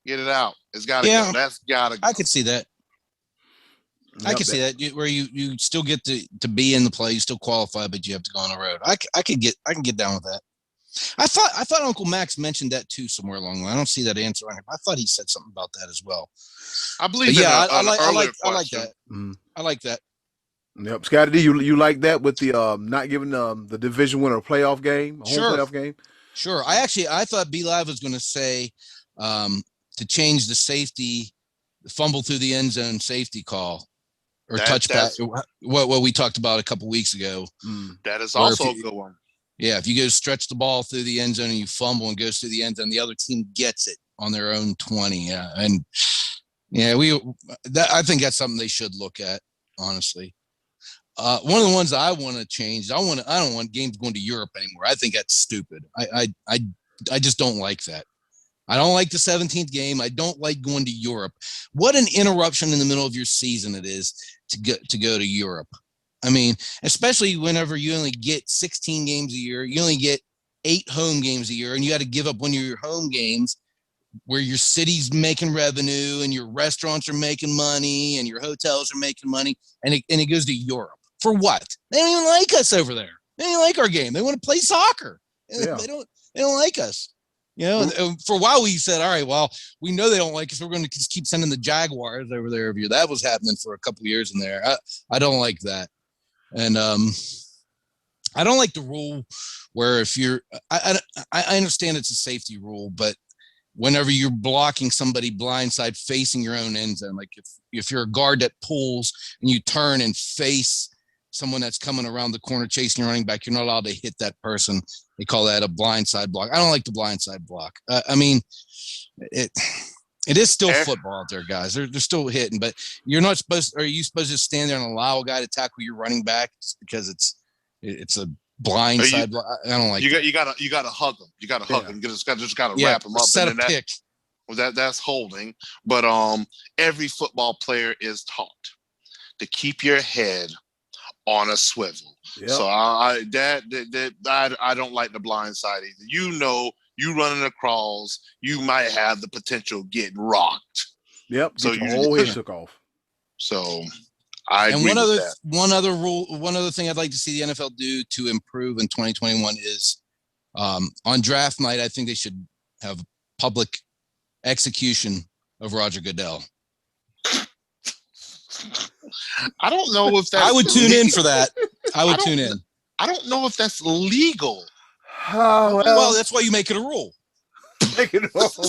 get it out. It's got to go. That's got to go. I could see that. I can see that where you still get to be in the play, you still qualify, but you have to go on the road. I can get down with that. I thought Uncle Max mentioned that too somewhere along the line. I don't see that answer on here. I thought he said something about that as well. I believe. I like that. I like that. Yep, Scottie D, you like that with the not giving the division winner a playoff game, playoff game? Sure. I thought B Live was going to say to change the safety, fumble through the end zone safety call. Or touchback, what we talked about a couple weeks ago. That is also a good one. Yeah, if you go stretch the ball through the end zone and you fumble and goes through the end zone, the other team gets it on their own 20. I think that's something they should look at, honestly. One of the ones I want to change, I don't want games going to Europe anymore. I think that's stupid. I just don't like that. I don't like the 17th game. I don't like going to Europe. What an interruption in the middle of your season it is to go to Europe. I mean, especially whenever you only get 16 games a year, you only get 8 home games a year, and you got to give up one of your home games where your city's making revenue and your restaurants are making money and your hotels are making money, and it goes to Europe. For what? They don't even like us over there. They don't like our game. They want to play soccer. Yeah. They don't like us. You know, for a while we said, all right, well, we know they don't like us. We're going to just keep sending the Jaguars over there every year. That was happening for a couple of years in there. I don't like that. And I don't like the rule where if you're I understand it's a safety rule, but whenever you're blocking somebody blindside facing your own end zone, like if you're a guard that pulls and you turn and face someone that's coming around the corner chasing your running back, you're not allowed to hit that person. They call that a blindside block. I don't like the blindside block. I mean, it is still football out there, guys. They're still hitting, but you're not supposed. Are you supposed to stand there and allow a guy to tackle your running back just because it's a blindside block? I don't like. You gotta hug them. You gotta hug them. You just gotta wrap them up. Set and a pick. That's holding. But every football player is taught to keep your head on a swivel. Yep. So I don't like the blind side either. You know, you running across, you might have the potential of getting rocked. Yep. So your whole head took off. So I agree with that. One other thing I'd like to see the NFL do to improve in 2021 is On draft night, I think they should have public execution of Roger Goodell. I don't know if that's I would tune in for that. I would tune in. I don't know if that's legal. Oh, Well, that's why you make it a rule. Make it so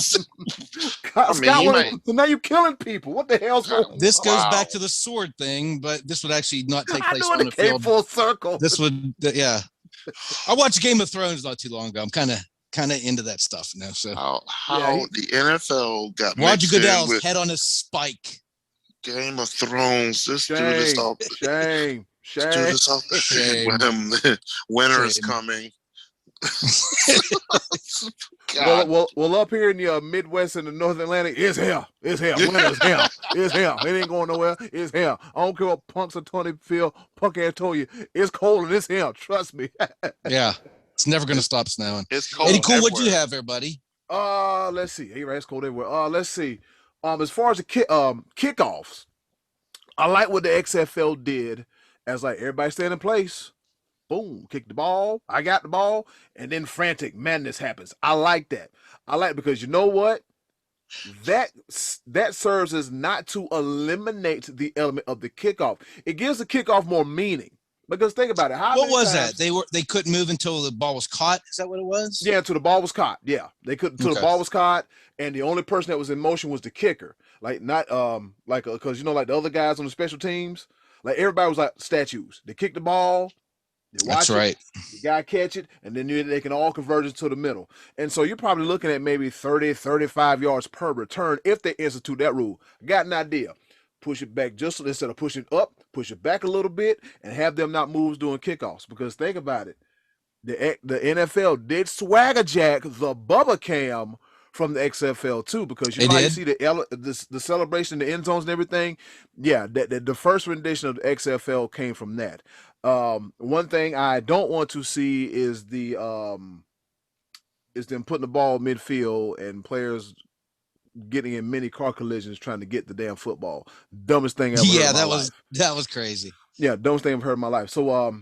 now you're killing people. What the hell's going on? This goes back to the sword thing, but this would actually not take place on the came field. Full circle. This would, yeah. I watched Game of Thrones not too long ago. I'm kind of into that stuff now. So how the NFL got Roger Goodell's head on a spike. Game of Thrones. Let's do this all. Shame. Let's do this all. Shame. Winter is coming. well, up here in the Midwest and the North Atlantic, it's hell. It's hell. Winter's hell. It's hell. It ain't going nowhere. It's hell. I don't care what punks or Tony Phil, punk ass told you. It's cold and it's hell. Trust me. Yeah, it's never gonna stop snowing. It's cold. Eddie, cool. What'd you have there, buddy? Let's see. Hey, right, it's cold everywhere. Let's see. As far as the kickoffs, I like what the XFL did. As like everybody stand in place. Boom, kick the ball. I got the ball, and then frantic madness happens. I like that. I like it because you know what? That serves as not to eliminate the element of the kickoff. It gives the kickoff more meaning. Because think about it. What was that? They couldn't move until the ball was caught. Is that what it was? Yeah, until the ball was caught. Yeah, they couldn't until the ball was caught, and the only person that was in motion was the kicker. Like not because like the other guys on the special teams, like everybody was like statues. They kick the ball. That's right. The guy catch it, and then they can all converge it to the middle. And so you're probably looking at maybe 30, 35 yards per return if they institute that rule. Got an idea. Push it back just instead of pushing up, push it back a little bit, and have them not move doing kickoffs. Because think about it. The NFL did swagger jack the Bubba Cam from the XFL too, because you see the celebration, the end zones and everything. Yeah, the first rendition of the XFL came from that. One thing I don't want to see is them putting the ball midfield and players getting in many car collisions trying to get the damn football. Dumbest thing ever. Yeah, that was crazy. Yeah, dumbest thing I've heard in my life. So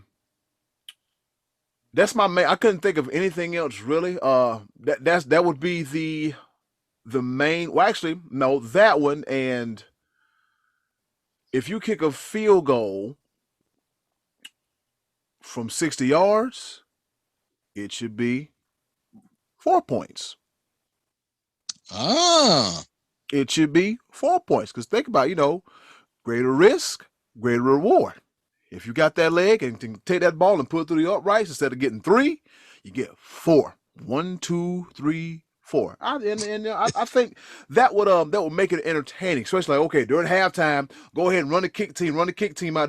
that's my main. I couldn't think of anything else really. That would be the main. Well, actually, no, that one. And if you kick a field goal from 60 yards, it should be 4 points. It should be 4 points. Because think about, greater risk, greater reward. If you got that leg and can take that ball and put it through the uprights, instead of getting 3, you get 4. 1, 2, 3, 4. I think that would make it entertaining, especially like, okay, during halftime, go ahead and run the kick team out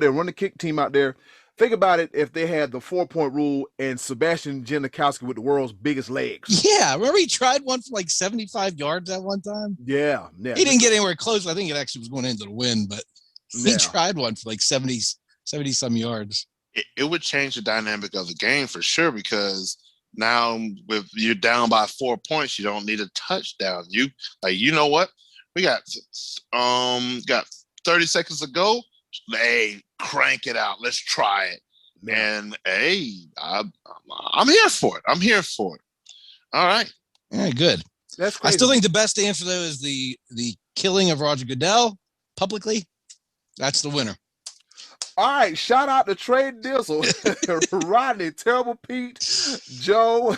there. Think about it if they had the 4-point rule and Sebastian Janikowski with the world's biggest legs. Yeah, remember he tried one for like 75 yards at one time? Yeah. He didn't get anywhere close. I think it actually was going into the wind, but he tried one for like 70 some yards. It would change the dynamic of the game for sure, because now if you're down by 4 points, you don't need a touchdown. You know what? We got 30 seconds to go. Hey, crank it out. Let's try it. And hey, I'm here for it. All right. Yeah, good. That's crazy. I still think the best answer though is the killing of Roger Goodell publicly. That's the winner. All right, shout out to Trey Dizzle, Rodney, Terrible Pete, Joe,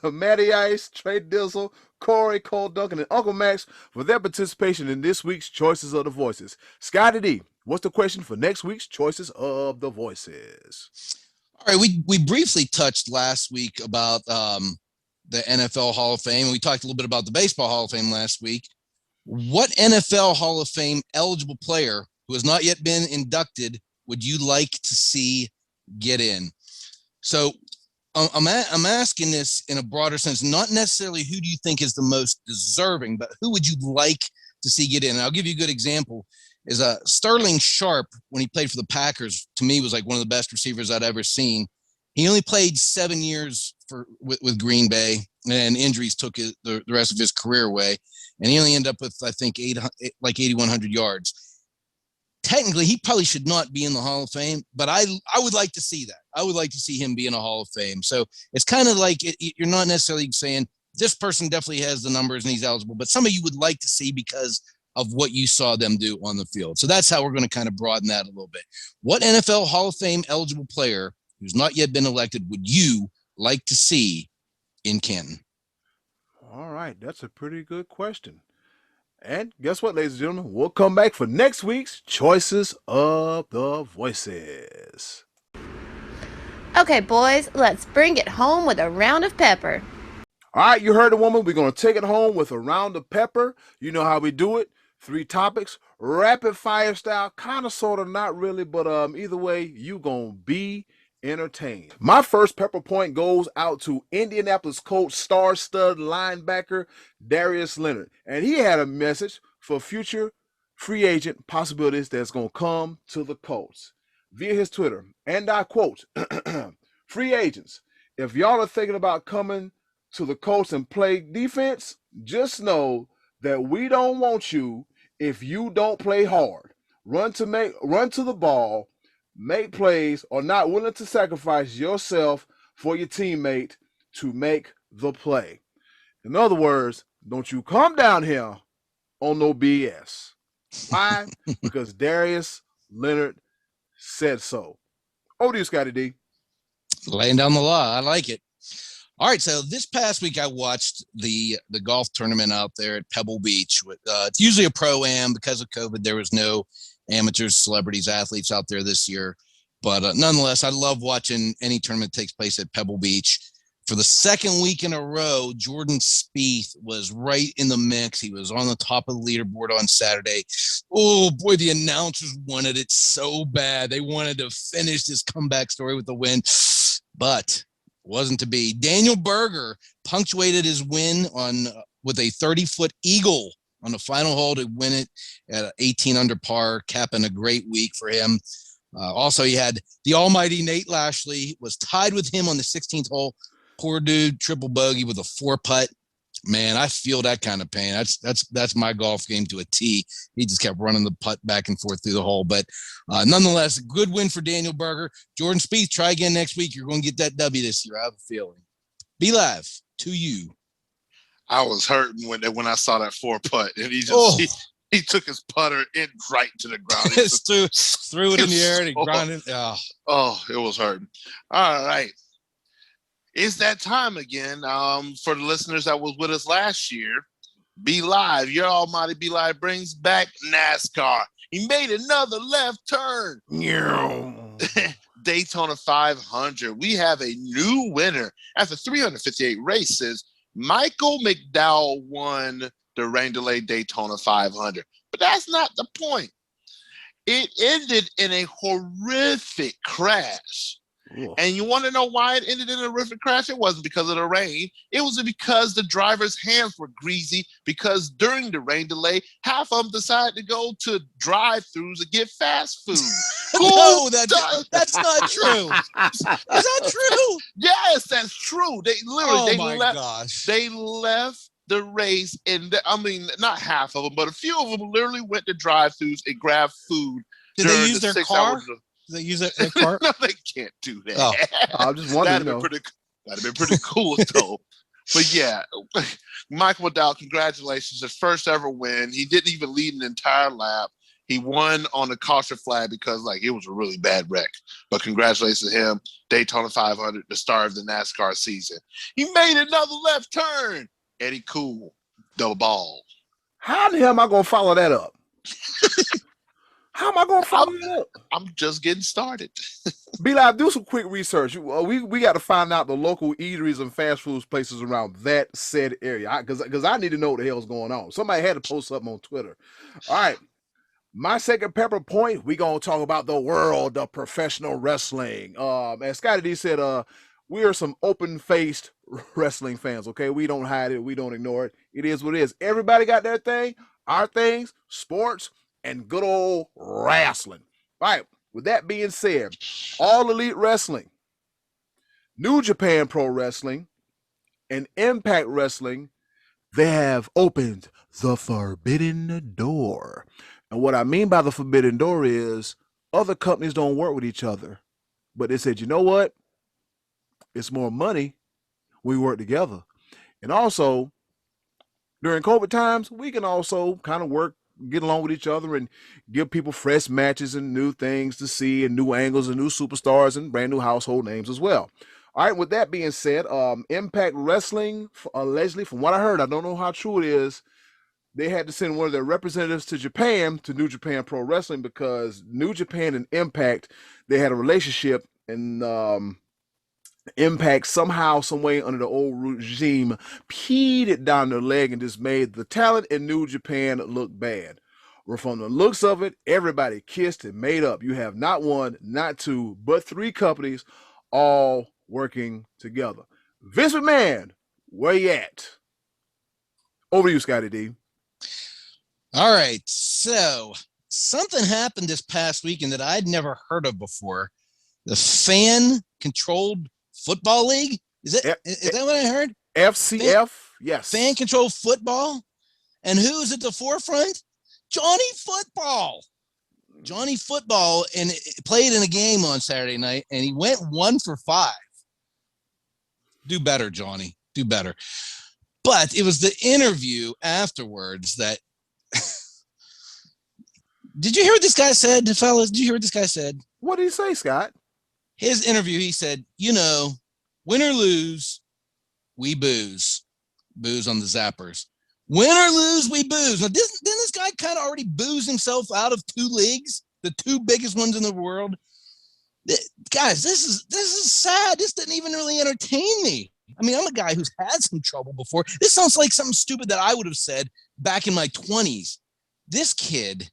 Matty Ice, Trey Dizzle, Corey, Cole Duncan, and Uncle Max for their participation in this week's Choices of the Voices. Scottie D, what's the question for next week's Choices of the Voices? All right, we briefly touched last week about the NFL Hall of Fame. We talked a little bit about the Baseball Hall of Fame last week. What NFL Hall of Fame eligible player who has not yet been inducted would you like to see get in? So I'm asking this in a broader sense, not necessarily who do you think is the most deserving, but who would you like to see get in? And I'll give you a good example. Is Sterling Sharp, when he played for the Packers, to me was like one of the best receivers I'd ever seen. He only played 7 years with Green Bay, and injuries took the rest of his career away. And he only ended up with, I think, 8,100 yards. Technically, he probably should not be in the Hall of Fame, but I would like to see that. I would like to see him be in a Hall of Fame. So it's kind of like you're not necessarily saying this person definitely has the numbers and he's eligible, but some of you would like to see because of what you saw them do on the field. So that's how we're going to kind of broaden that a little bit. What NFL Hall of Fame eligible player who's not yet been elected would you like to see in Canton? All right, that's a pretty good question. And guess what, ladies and gentlemen? We'll come back for next week's Choices of the Voices. Okay, boys, let's bring it home with a round of pepper. All right, you heard the woman. We're going to take it home with a round of pepper. You know how we do it. 3 topics, rapid fire style, kind of, sort of, not really, but either way, you going to be entertained. My first pepper point goes out to Indianapolis Colts star-stud linebacker Darius Leonard. And he had a message for future free agent possibilities that's going to come to the Colts via his Twitter. And I quote, free agents, if y'all are thinking about coming to the Colts and play defense, just know that we don't want you if you don't play hard, run to the ball, make plays, or not willing to sacrifice yourself for your teammate to make the play. In other words, don't you come down here on no BS. Why? Because Darius Leonard said so. Over to you, Scottie D. Laying down the law. I like it. All right, so this past week I watched the golf tournament out there at Pebble Beach. It's usually a pro-am. Because of COVID, there was no amateurs, celebrities, athletes out there this year. But nonetheless, I love watching any tournament that takes place at Pebble Beach. For the second week in a row, Jordan Spieth was right in the mix. He was on the top of the leaderboard on Saturday. Oh, boy, the announcers wanted it so bad. They wanted to finish this comeback story with the win, but wasn't to be. Daniel Berger punctuated his win with a 30-foot eagle on the final hole to win it at 18 under par, capping a great week for him. Also, he had the almighty Nate Lashley was tied with him on the 16th hole. Poor dude, triple bogey with a 4-putt. Man, I feel that kind of pain. That's my golf game to a T. He just kept running the putt back and forth through the hole. But nonetheless, good win for Daniel Berger. Jordan Spieth, try again next week. You're going to get that W this year. I have a feeling. Be live to you. I was hurting when I saw that 4-putt, and he took his putter in right to the ground. threw it in the air and he grounded. Oh, it was hurting. All right. It's that time again. For the listeners that was with us last year, Be Live, your almighty Be Live brings back NASCAR. He made another left turn. Daytona 500. We have a new winner. After 358 races, Michael McDowell won the rain delay Daytona 500. But that's not the point. It ended in a horrific crash. Ooh. And you want to know why it ended in a horrific crash? It wasn't because of the rain. It was because the driver's hands were greasy, because during the rain delay, half of them decided to go to drive-thrus and get fast food. No, that's not true. Is that true? Yes, that's true. They literally, gosh. They left the race, and not half of them, but a few of them literally went to drive-thrus and grabbed food. Did they use their car? They use their car? No, they can't do that. Oh. I'm just wondering. That'd have been pretty cool, though. But yeah, Michael McDowell, congratulations. His first ever win. He didn't even lead an entire lap. He won on the caution flag because it was a really bad wreck. But congratulations to him. Daytona 500, the star of the NASCAR season. He made another left turn. Eddie Cool, double ball. How the hell am I going to follow that up? How am I going to follow that up? I'm just getting started. Be Live, do some quick research. We got to find out the local eateries and fast food places around that said area, because I need to know what the hell's going on. Somebody had to post something on Twitter. All right. My second pepper point, we're going to talk about the world of professional wrestling. As Scottie D said, we are some open-faced wrestling fans, okay? We don't hide it. We don't ignore it. It is what it is. Everybody got their thing. Our things, sports, and good old wrestling. All right. With that being said, All Elite Wrestling, New Japan Pro Wrestling, and Impact Wrestling, they have opened the forbidden door. And what I mean by the forbidden door is other companies don't work with each other. But they said, you know what? It's more money when we work together. And also, during COVID times, we can also kind of get along with each other and give people fresh matches and new things to see and new angles and new superstars and brand new household names as well. All right, with that being said, Impact Wrestling, allegedly, from what I heard, I don't know how true it is, they had to send one of their representatives to Japan, to New Japan Pro Wrestling, because New Japan and Impact, they had a relationship, and Impact somehow, some way under the old regime peed it down their leg and just made the talent in New Japan look bad. Well, from the looks of it, everybody kissed and made up. You have not one, not two, but three companies all working together. Vince McMahon, where you at? Over to you, Scottie D. All right. So something happened this past weekend that I'd never heard of before. The fan-controlled football league? Is that what I heard? FCF, yes. Fan-controlled football? And who's at the forefront? Johnny Football. Johnny Football and played in a game on Saturday night, and he went 1 for 5. Do better, Johnny. Do better. But it was the interview afterwards that did you hear what this guy said, fellas? Did you hear what this guy said? What did he say, Scott? His interview, he said, win or lose, we booze. Booze on the Zappers. Win or lose, we booze. Now, didn't this guy kind of already booze himself out of 2 leagues, the 2 biggest ones in the world? Guys, this is sad. This didn't even really entertain me. I mean, I'm a guy who's had some trouble before. This sounds like something stupid that I would have said back in my 20s. This kid,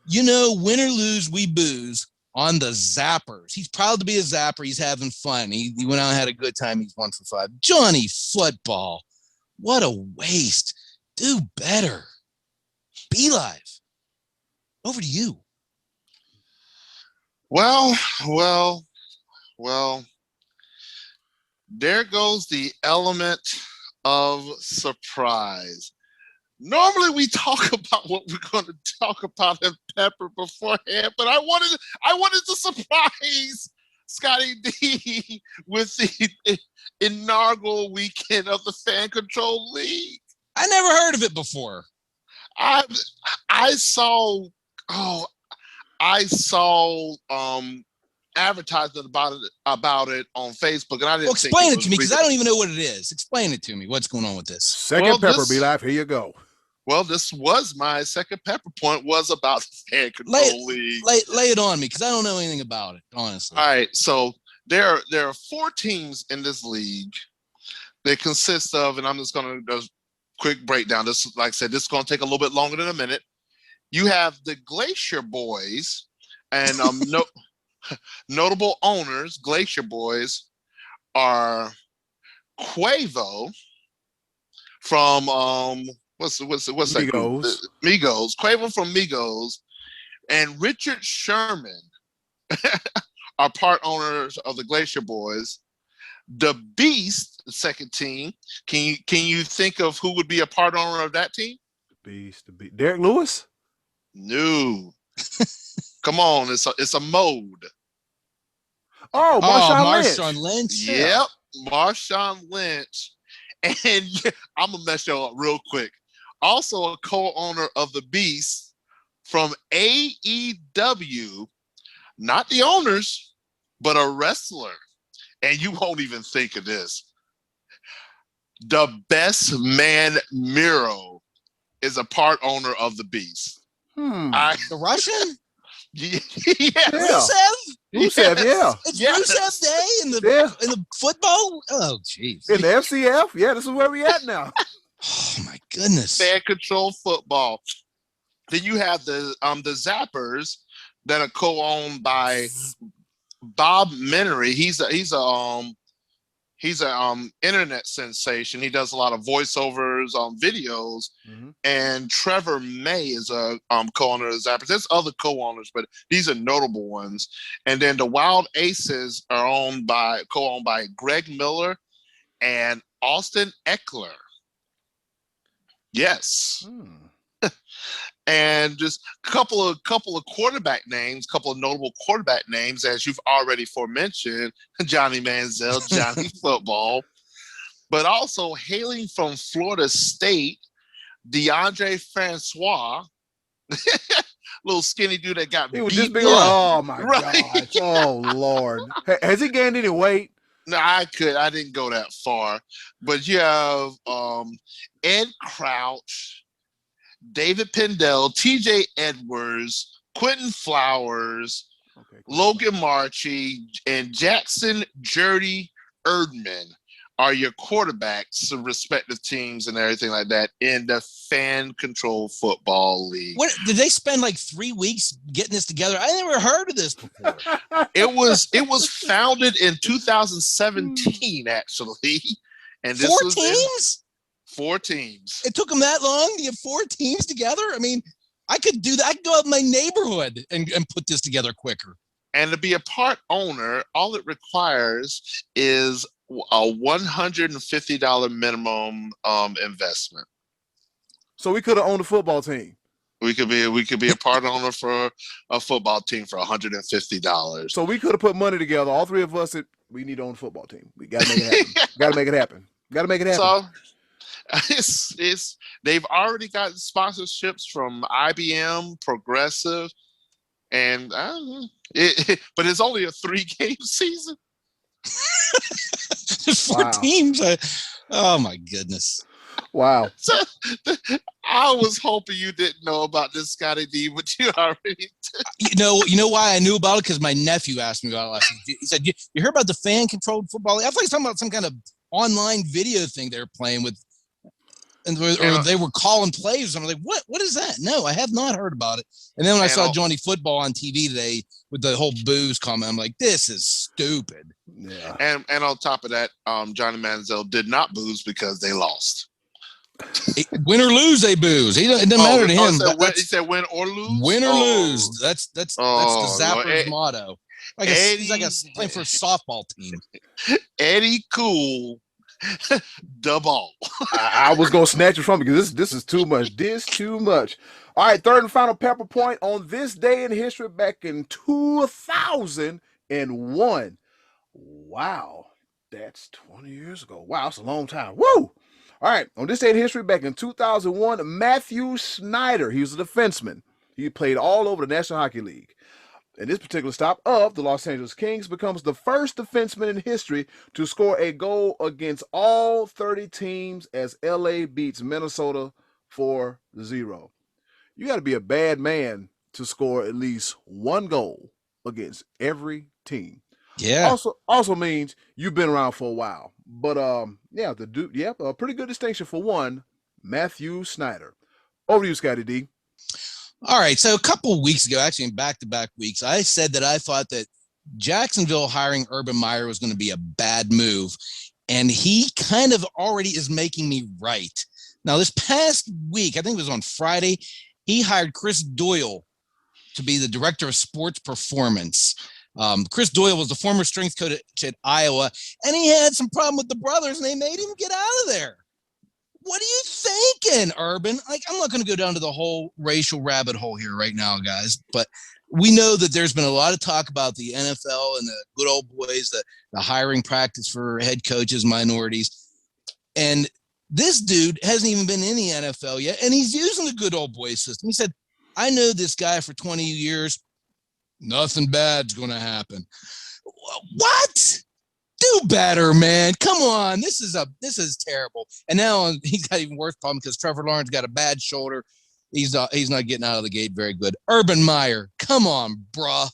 win or lose, we booze on the Zappers. He's proud to be a Zapper. He's having fun. He went out and had a good time. He's 1 for 5. Johnny Football. What a waste. Do better. Be live. Over to you. Well. There goes the element of surprise. Normally we talk about what we're going to talk about in Pepper beforehand, but I wanted to surprise Scottie D with the inaugural weekend of the Fan Control League. I never heard of it before. I saw advertisement about it on Facebook, and I didn't. Well, explain it to me, because I don't even know what it is. Explain it to me. What's going on with this? Second Pepper, be live. Here you go. Well, this was my second Pepper point, was about the Fan Control League. Lay it on me, because I don't know anything about it, honestly. All right, so there are 4 teams in this league. They consist of, and I'm just going to do a quick breakdown. This, like I said, this is going to take a little bit longer than a minute. You have the Glacier Boys, and notable owners. Glacier Boys are Quavo from what's that group? Migos. Quavo from Migos and Richard Sherman are part owners of the Glacier Boys. The Beast, the second team. Can you think of who would be a part owner of that team? The Beast. Derek Lewis? No. Come on, it's a mode. Oh, Marshawn Lynch. Yep, Marshawn Lynch. And I'm gonna mess you up real quick. Also a co-owner of the Beast from AEW, not the owners, but a wrestler. And you won't even think of this. The Best Man Miro is a part owner of the Beast. The Russian? Yeah. Rusev, yeah. It's Rusev Day in the football? Oh, jeez. In the FCF? Yeah, this is where we at now. Oh, my goodness. Fan Control Football. Then you have the Zappers that are co-owned by Bob Menery. He's a internet sensation. He does a lot of voiceovers on videos. Mm-hmm. And Trevor May is a co-owner of the Zappers. There's other co-owners, but these are notable ones. And then the Wild Aces are co-owned by Greg Miller and Austin Eckler. Yes. And just a couple of quarterback names, couple of notable quarterback names, as you've already forementioned, Johnny Manziel, Johnny Football, but also hailing from Florida State, DeAndre Francois, little skinny dude that got He was beat. just big. Yeah. Oh my Right. gosh. Oh Lord. Has he gained any weight? No, I didn't go that far. But you have Ed Crouch, David Pendell, TJ Edwards, Quentin Flowers, Logan Marchie, and Jackson Jurdy Erdman are your quarterbacks of respective teams and everything like that in the Fan Control Football League. What did they spend like 3 weeks getting this together? I never heard of this before. It was founded in 2017, actually. And this Four was teams? 4 teams. It took them that long to get 4 teams together? I mean, I could do that. I could go out in my neighborhood and put this together quicker. And to be a part owner, all it requires is a $150 minimum investment. So we could have owned a football team. We could be a part owner for a football team for $150. So we could have put money together. All 3 of us. We need to own a football team. We got to make it happen. Got to make it happen. Got to make it happen. So they've already gotten sponsorships from IBM, Progressive, and but it's only a 3-game season. There's 4 teams. Oh my goodness. Wow. So, I was hoping you didn't know about this, Scottie D, but you already did. You know why I knew about it? Because my nephew asked me about it last week. He said, you heard about the fan-controlled football? I thought he was talking about some kind of online video thing they were playing with, or they were calling plays. I'm like, what is that? No, I have not heard about it. And then when I saw Johnny Football on TV today with the whole booze comment, I'm like, this is stupid. Yeah. And on top of that, Johnny Manziel did not booze because they lost. Win or lose, they booze. It doesn't matter to him. He said win or lose. Win or lose. That's the Zapper's motto. He's like playing for a softball team. Eddie Cool, the ball. I was gonna snatch it from you because this is too much. This too much. All right, third and final pepper point on this day in history back in 2001. Wow, that's 20 years ago. Wow, that's a long time. Woo! All right, on this day in history back in 2001, Matthew Snyder, he was a defenseman. He played all over the National Hockey League. In this particular stop of the Los Angeles Kings becomes the first defenseman in history to score a goal against all 30 teams as LA beats Minnesota 4-0. You got to be a bad man to score at least one goal against every team. Yeah. Also means you've been around for a while. But a pretty good distinction for one, Matthew Snyder. Over to you, Scottie D. All right. So a couple of weeks ago, actually in back-to-back weeks, I said that I thought that Jacksonville hiring Urban Meyer was going to be a bad move. And he kind of already is making me right. Now, this past week, I think it was on Friday, he hired Chris Doyle to be the director of sports performance. Chris Doyle was the former strength coach at Iowa, and he had some problem with the brothers, and they made him get out of there. What are you thinking, Urban? Like, I'm not going to go down to the whole racial rabbit hole here right now, guys, but we know that there's been a lot of talk about the NFL and the good old boys, the hiring practice for head coaches, minorities. And this dude hasn't even been in the NFL yet, and he's using the good old boy system. He said, I know this guy for 20 years. Nothing bad's going to happen. What? Do better, man. Come on. This is terrible. And now he's got even worse problem because Trevor Lawrence got a bad shoulder. He's not getting out of the gate very good. Urban Meyer, come on, bruh.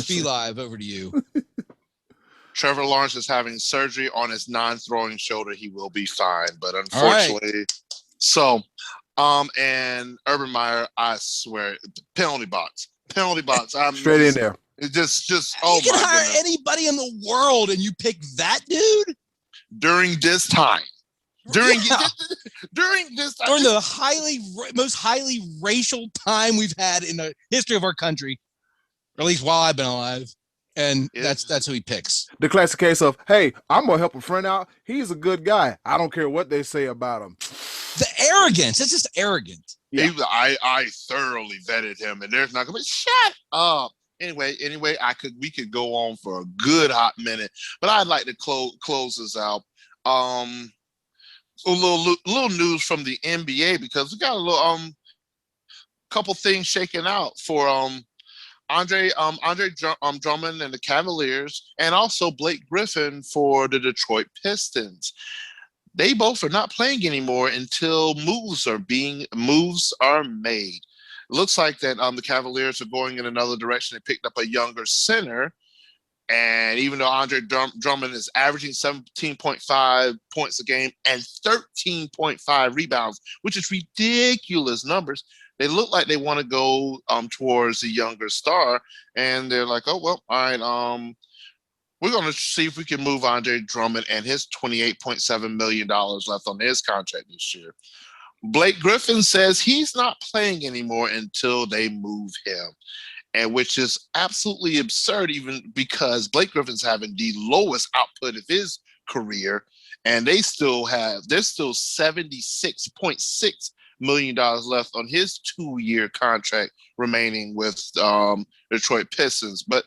Be live. Over to you. Trevor Lawrence is having surgery on his non-throwing shoulder. He will be fine, but unfortunately, and Urban Meyer, I swear, penalty box. I'm straight in there. It's just you can hire anybody in the world, and you pick that dude during this time. During this time. During the most highly racial time we've had in the history of our country, or at least while I've been alive. And that's who he picks. The classic case of, hey, I'm going to help a friend out. He's a good guy. I don't care what they say about him. The era arrogance. It's just arrogant. Yeah. I thoroughly vetted him, and there's not gonna be shut up. Anyway, we could go on for a good hot minute, but I'd like to close this out. A little news from the NBA, because we got a little couple things shaking out for Andre Drummond and the Cavaliers, and also Blake Griffin for the Detroit Pistons. They both are not playing anymore until moves are made. It looks like that the Cavaliers are going in another direction. They picked up a younger center, and even though Andre Drummond is averaging 17.5 points a game and 13.5 rebounds, which is ridiculous numbers, they look like they want to go towards the younger star, and they're like, oh well, all right, we're going to see if we can move Andre Drummond and his $28.7 million left on his contract this year. Blake Griffin says he's not playing anymore until they move him, and which is absolutely absurd, even because Blake Griffin's having the lowest output of his career, and there's still $76.6 million left on his 2-year contract remaining with Detroit Pistons. But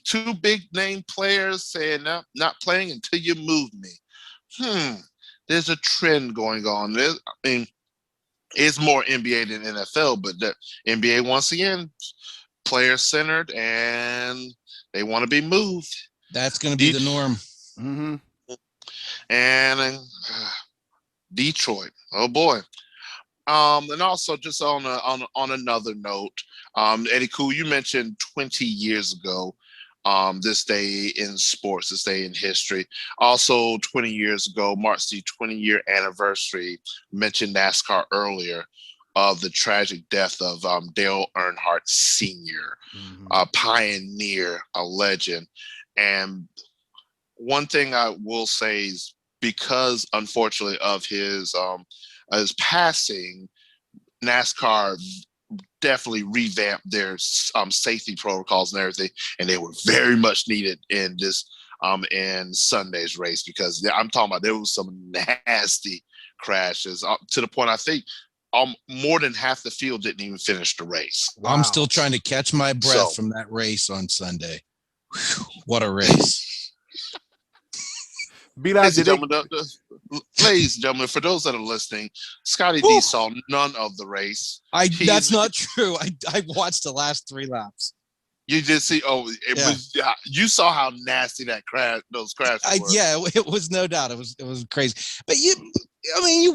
two big name players saying not playing until you move me. There's a trend going on. It's more NBA than NFL, but the NBA, once again, player centered, and they want to be moved. That's going to be the norm. Mm-hmm. And Detroit, oh boy. And also, just on another note, Eddie Cool, you mentioned 20 years ago, this day in sports, this day in history. Also, 20 years ago marks the 20-year anniversary, mentioned NASCAR earlier, of the tragic death of Dale Earnhardt Sr., a pioneer, a legend. And one thing I will say is, because, unfortunately, of his passing, NASCAR definitely revamped their safety protocols and everything, and they were very much needed in this in Sunday's race, because I'm talking about there was some nasty crashes to the point I think more than half the field didn't even finish the race. Wow. I'm still trying to catch my breath from that race on Sunday. Whew, what a race. Ladies and gentlemen, for those that are listening, Scottie D saw none of the race. That's not true. I watched the last 3 laps. You did see? You saw how nasty those crashes were. Yeah, it was no doubt. It was crazy. But you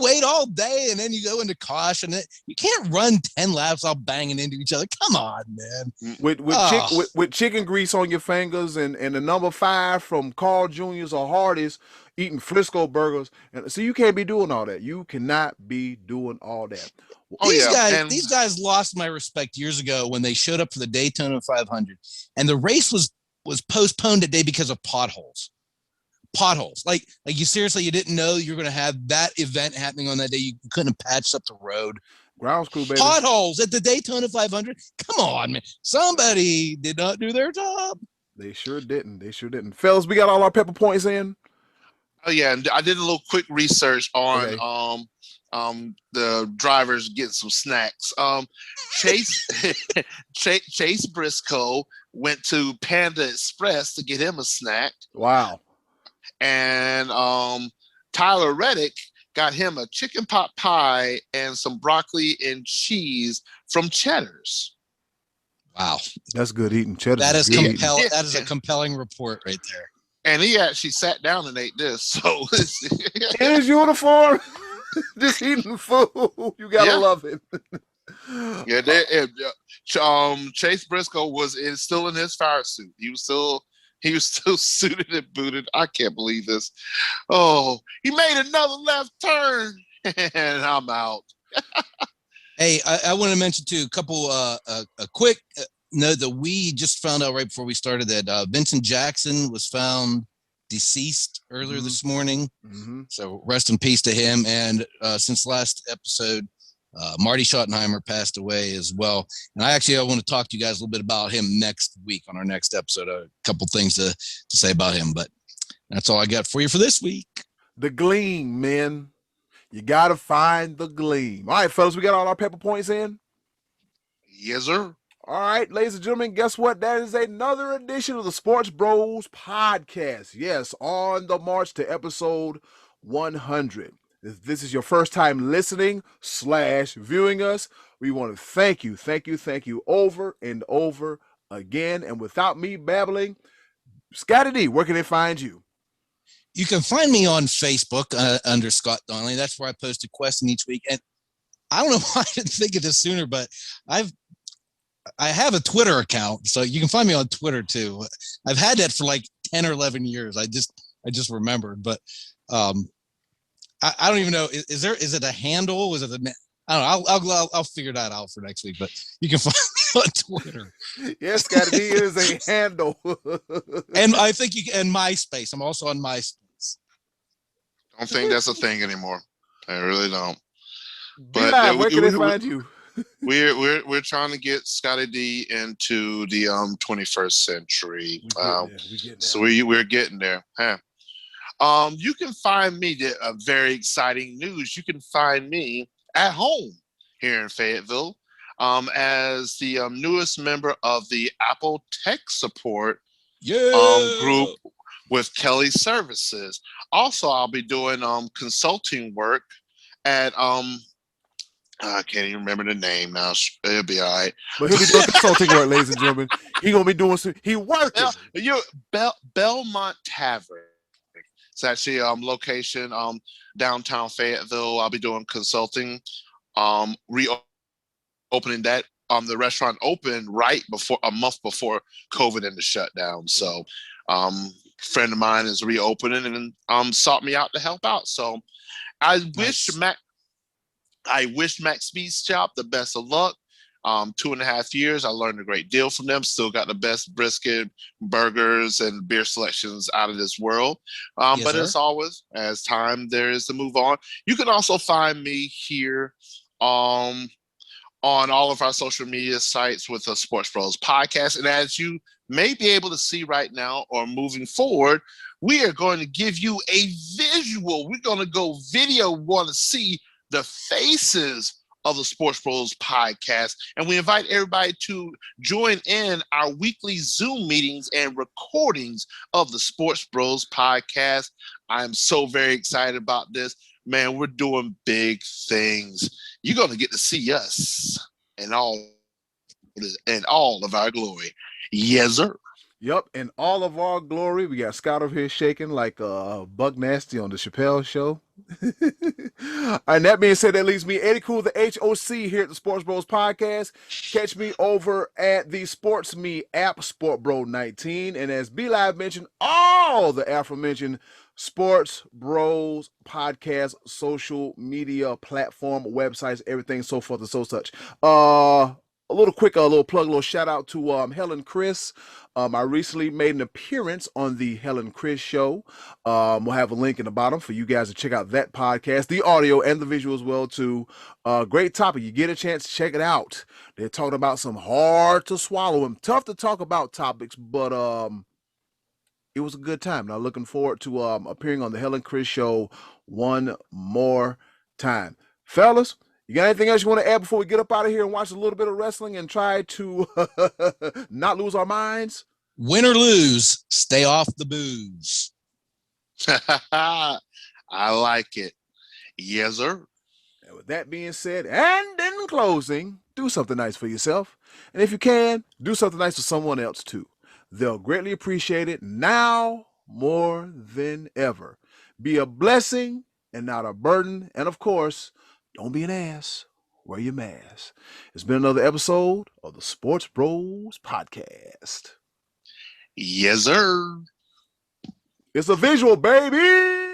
wait all day and then you go into caution. You can't run 10 laps all banging into each other. Come on, man. With chicken grease on your fingers and the number 5 from Carl Jr.'s or Hardee's eating Frisco burgers. And so you can't be doing all that. You cannot be doing all that. These guys lost my respect years ago when they showed up for the Daytona 500, and the race was postponed today because of potholes. Like you didn't know you were going to have that event happening on that day. You couldn't have patched up the road. Grounds crew, baby. Potholes at the Daytona 500. Come on, man. Somebody did not do their job. They sure didn't. Fellas, we got all our pepper points in. Oh yeah, and I did a little quick research on the drivers getting some snacks. Chase Briscoe went to Panda Express to get him a snack. Wow. And Tyler Reddick got him a chicken pot pie and some broccoli and cheese from Cheddar's. Wow. That's good eating. Cheddar's. That is compelling. That is a compelling report right there. And he actually sat down and ate this. So in his uniform, just eating food. You gotta love it. Chase Briscoe is still in his fire suit. He was still suited and booted. I can't believe this. Oh, he made another left turn, and I'm out. Hey, I want to mention too a quick note that we just found out right before we started that Vincent Jackson was found deceased earlier this morning. So rest in peace to him. And since last episode, Marty Schottenheimer passed away as well. And I want to talk to you guys a little bit about him next week on our next episode. A couple things to say about him, but that's all I got for you for this week. The Gleam, man. You got to find the gleam. All right, fellas, we got all our pepper points in? Yes, sir. All right, ladies and gentlemen, guess what? That is another edition of the Sports Bros Podcast. Yes, on the march to episode 100. If this is your first time listening / viewing us, we want to thank you over and over again. And without me babbling, Scottie D, where can they find you? You can find me on Facebook under Scott Donnelly. That's where I post a question each week. And I don't know why I didn't think of this sooner, but I have a Twitter account, so you can find me on Twitter too. I've had that for like 10 or 11 years. I just remembered, but I don't even know. Is it a handle? Is it I don't know. I'll figure that out for next week. But you can find me on Twitter. Yes, Scottie D, it is a handle. And I think and MySpace. I'm also on MySpace. Don't think that's a thing anymore. I really don't. But where can they find you? We're trying to get Scottie D into the 21st century. We're getting there. Huh? You can find me very exciting news. You can find me at home here in Fayetteville as the newest member of the Apple Tech Support group with Kelly Services. Also, I'll be doing consulting work at I can't even remember the name now. It'll be all right. But he'll be doing consulting work, ladies and gentlemen. He gonna be doing he working. Belmont Tavern. It's actually location downtown Fayetteville. I'll be doing consulting. Reopening that. The restaurant opened right before a month before COVID and the shutdown. So friend of mine is reopening and sought me out to help out. So I wish Max Speed's Shop the best of luck. 2.5 years, I learned a great deal from them. Still got the best brisket, burgers, and beer selections out of this world. But as always, as time there is to move on, you can also find me here on all of our social media sites with the SportsBros Podcast. And as you may be able to see right now or moving forward, we are going to give you a visual. We're going to go video. We want to see the faces of the SportsBros Podcast. And we invite everybody to join in our weekly Zoom meetings and recordings of the SportsBros Podcast. I'm so very excited about this. Man, we're doing big things. You're going to get to see us in all of our glory. Yes, sir. Yep, in all of our glory. We got Scott over here shaking like Buck Nasty on the Chappelle Show. And that being said, that leaves me, Eddie Cool, the HOC here at the SportsBros Podcast. Catch me over at the SportsMe App, SportBro19. And as B-Live mentioned, all the aforementioned SportsBros Podcast social media platform, websites, everything, so forth and so such. A little quick, little plug, a little shout out to HelenCryss. I recently made an appearance on the HelenCryss show. We'll have a link in the bottom for you guys to check out that podcast, the audio and the visual as well too. Great topic. You get a chance, check it out. They're talking about some hard to swallow and tough to talk about topics, but it was a good time. Now looking forward to appearing on the HelenCryss show one more time. Fellas, you got anything else you want to add before we get up out of here and watch a little bit of wrestling and try to not lose our minds? Win or lose, stay off the booze. I like it. Yes, sir. And with that being said, and in closing, do something nice for yourself. And if you can, do something nice for someone else too. They'll greatly appreciate it now more than ever. Be a blessing and not a burden. And of course, don't be an ass. Wear your mask. It's been another episode of the SportsBros Podcast. Yes, sir. It's a visual, baby.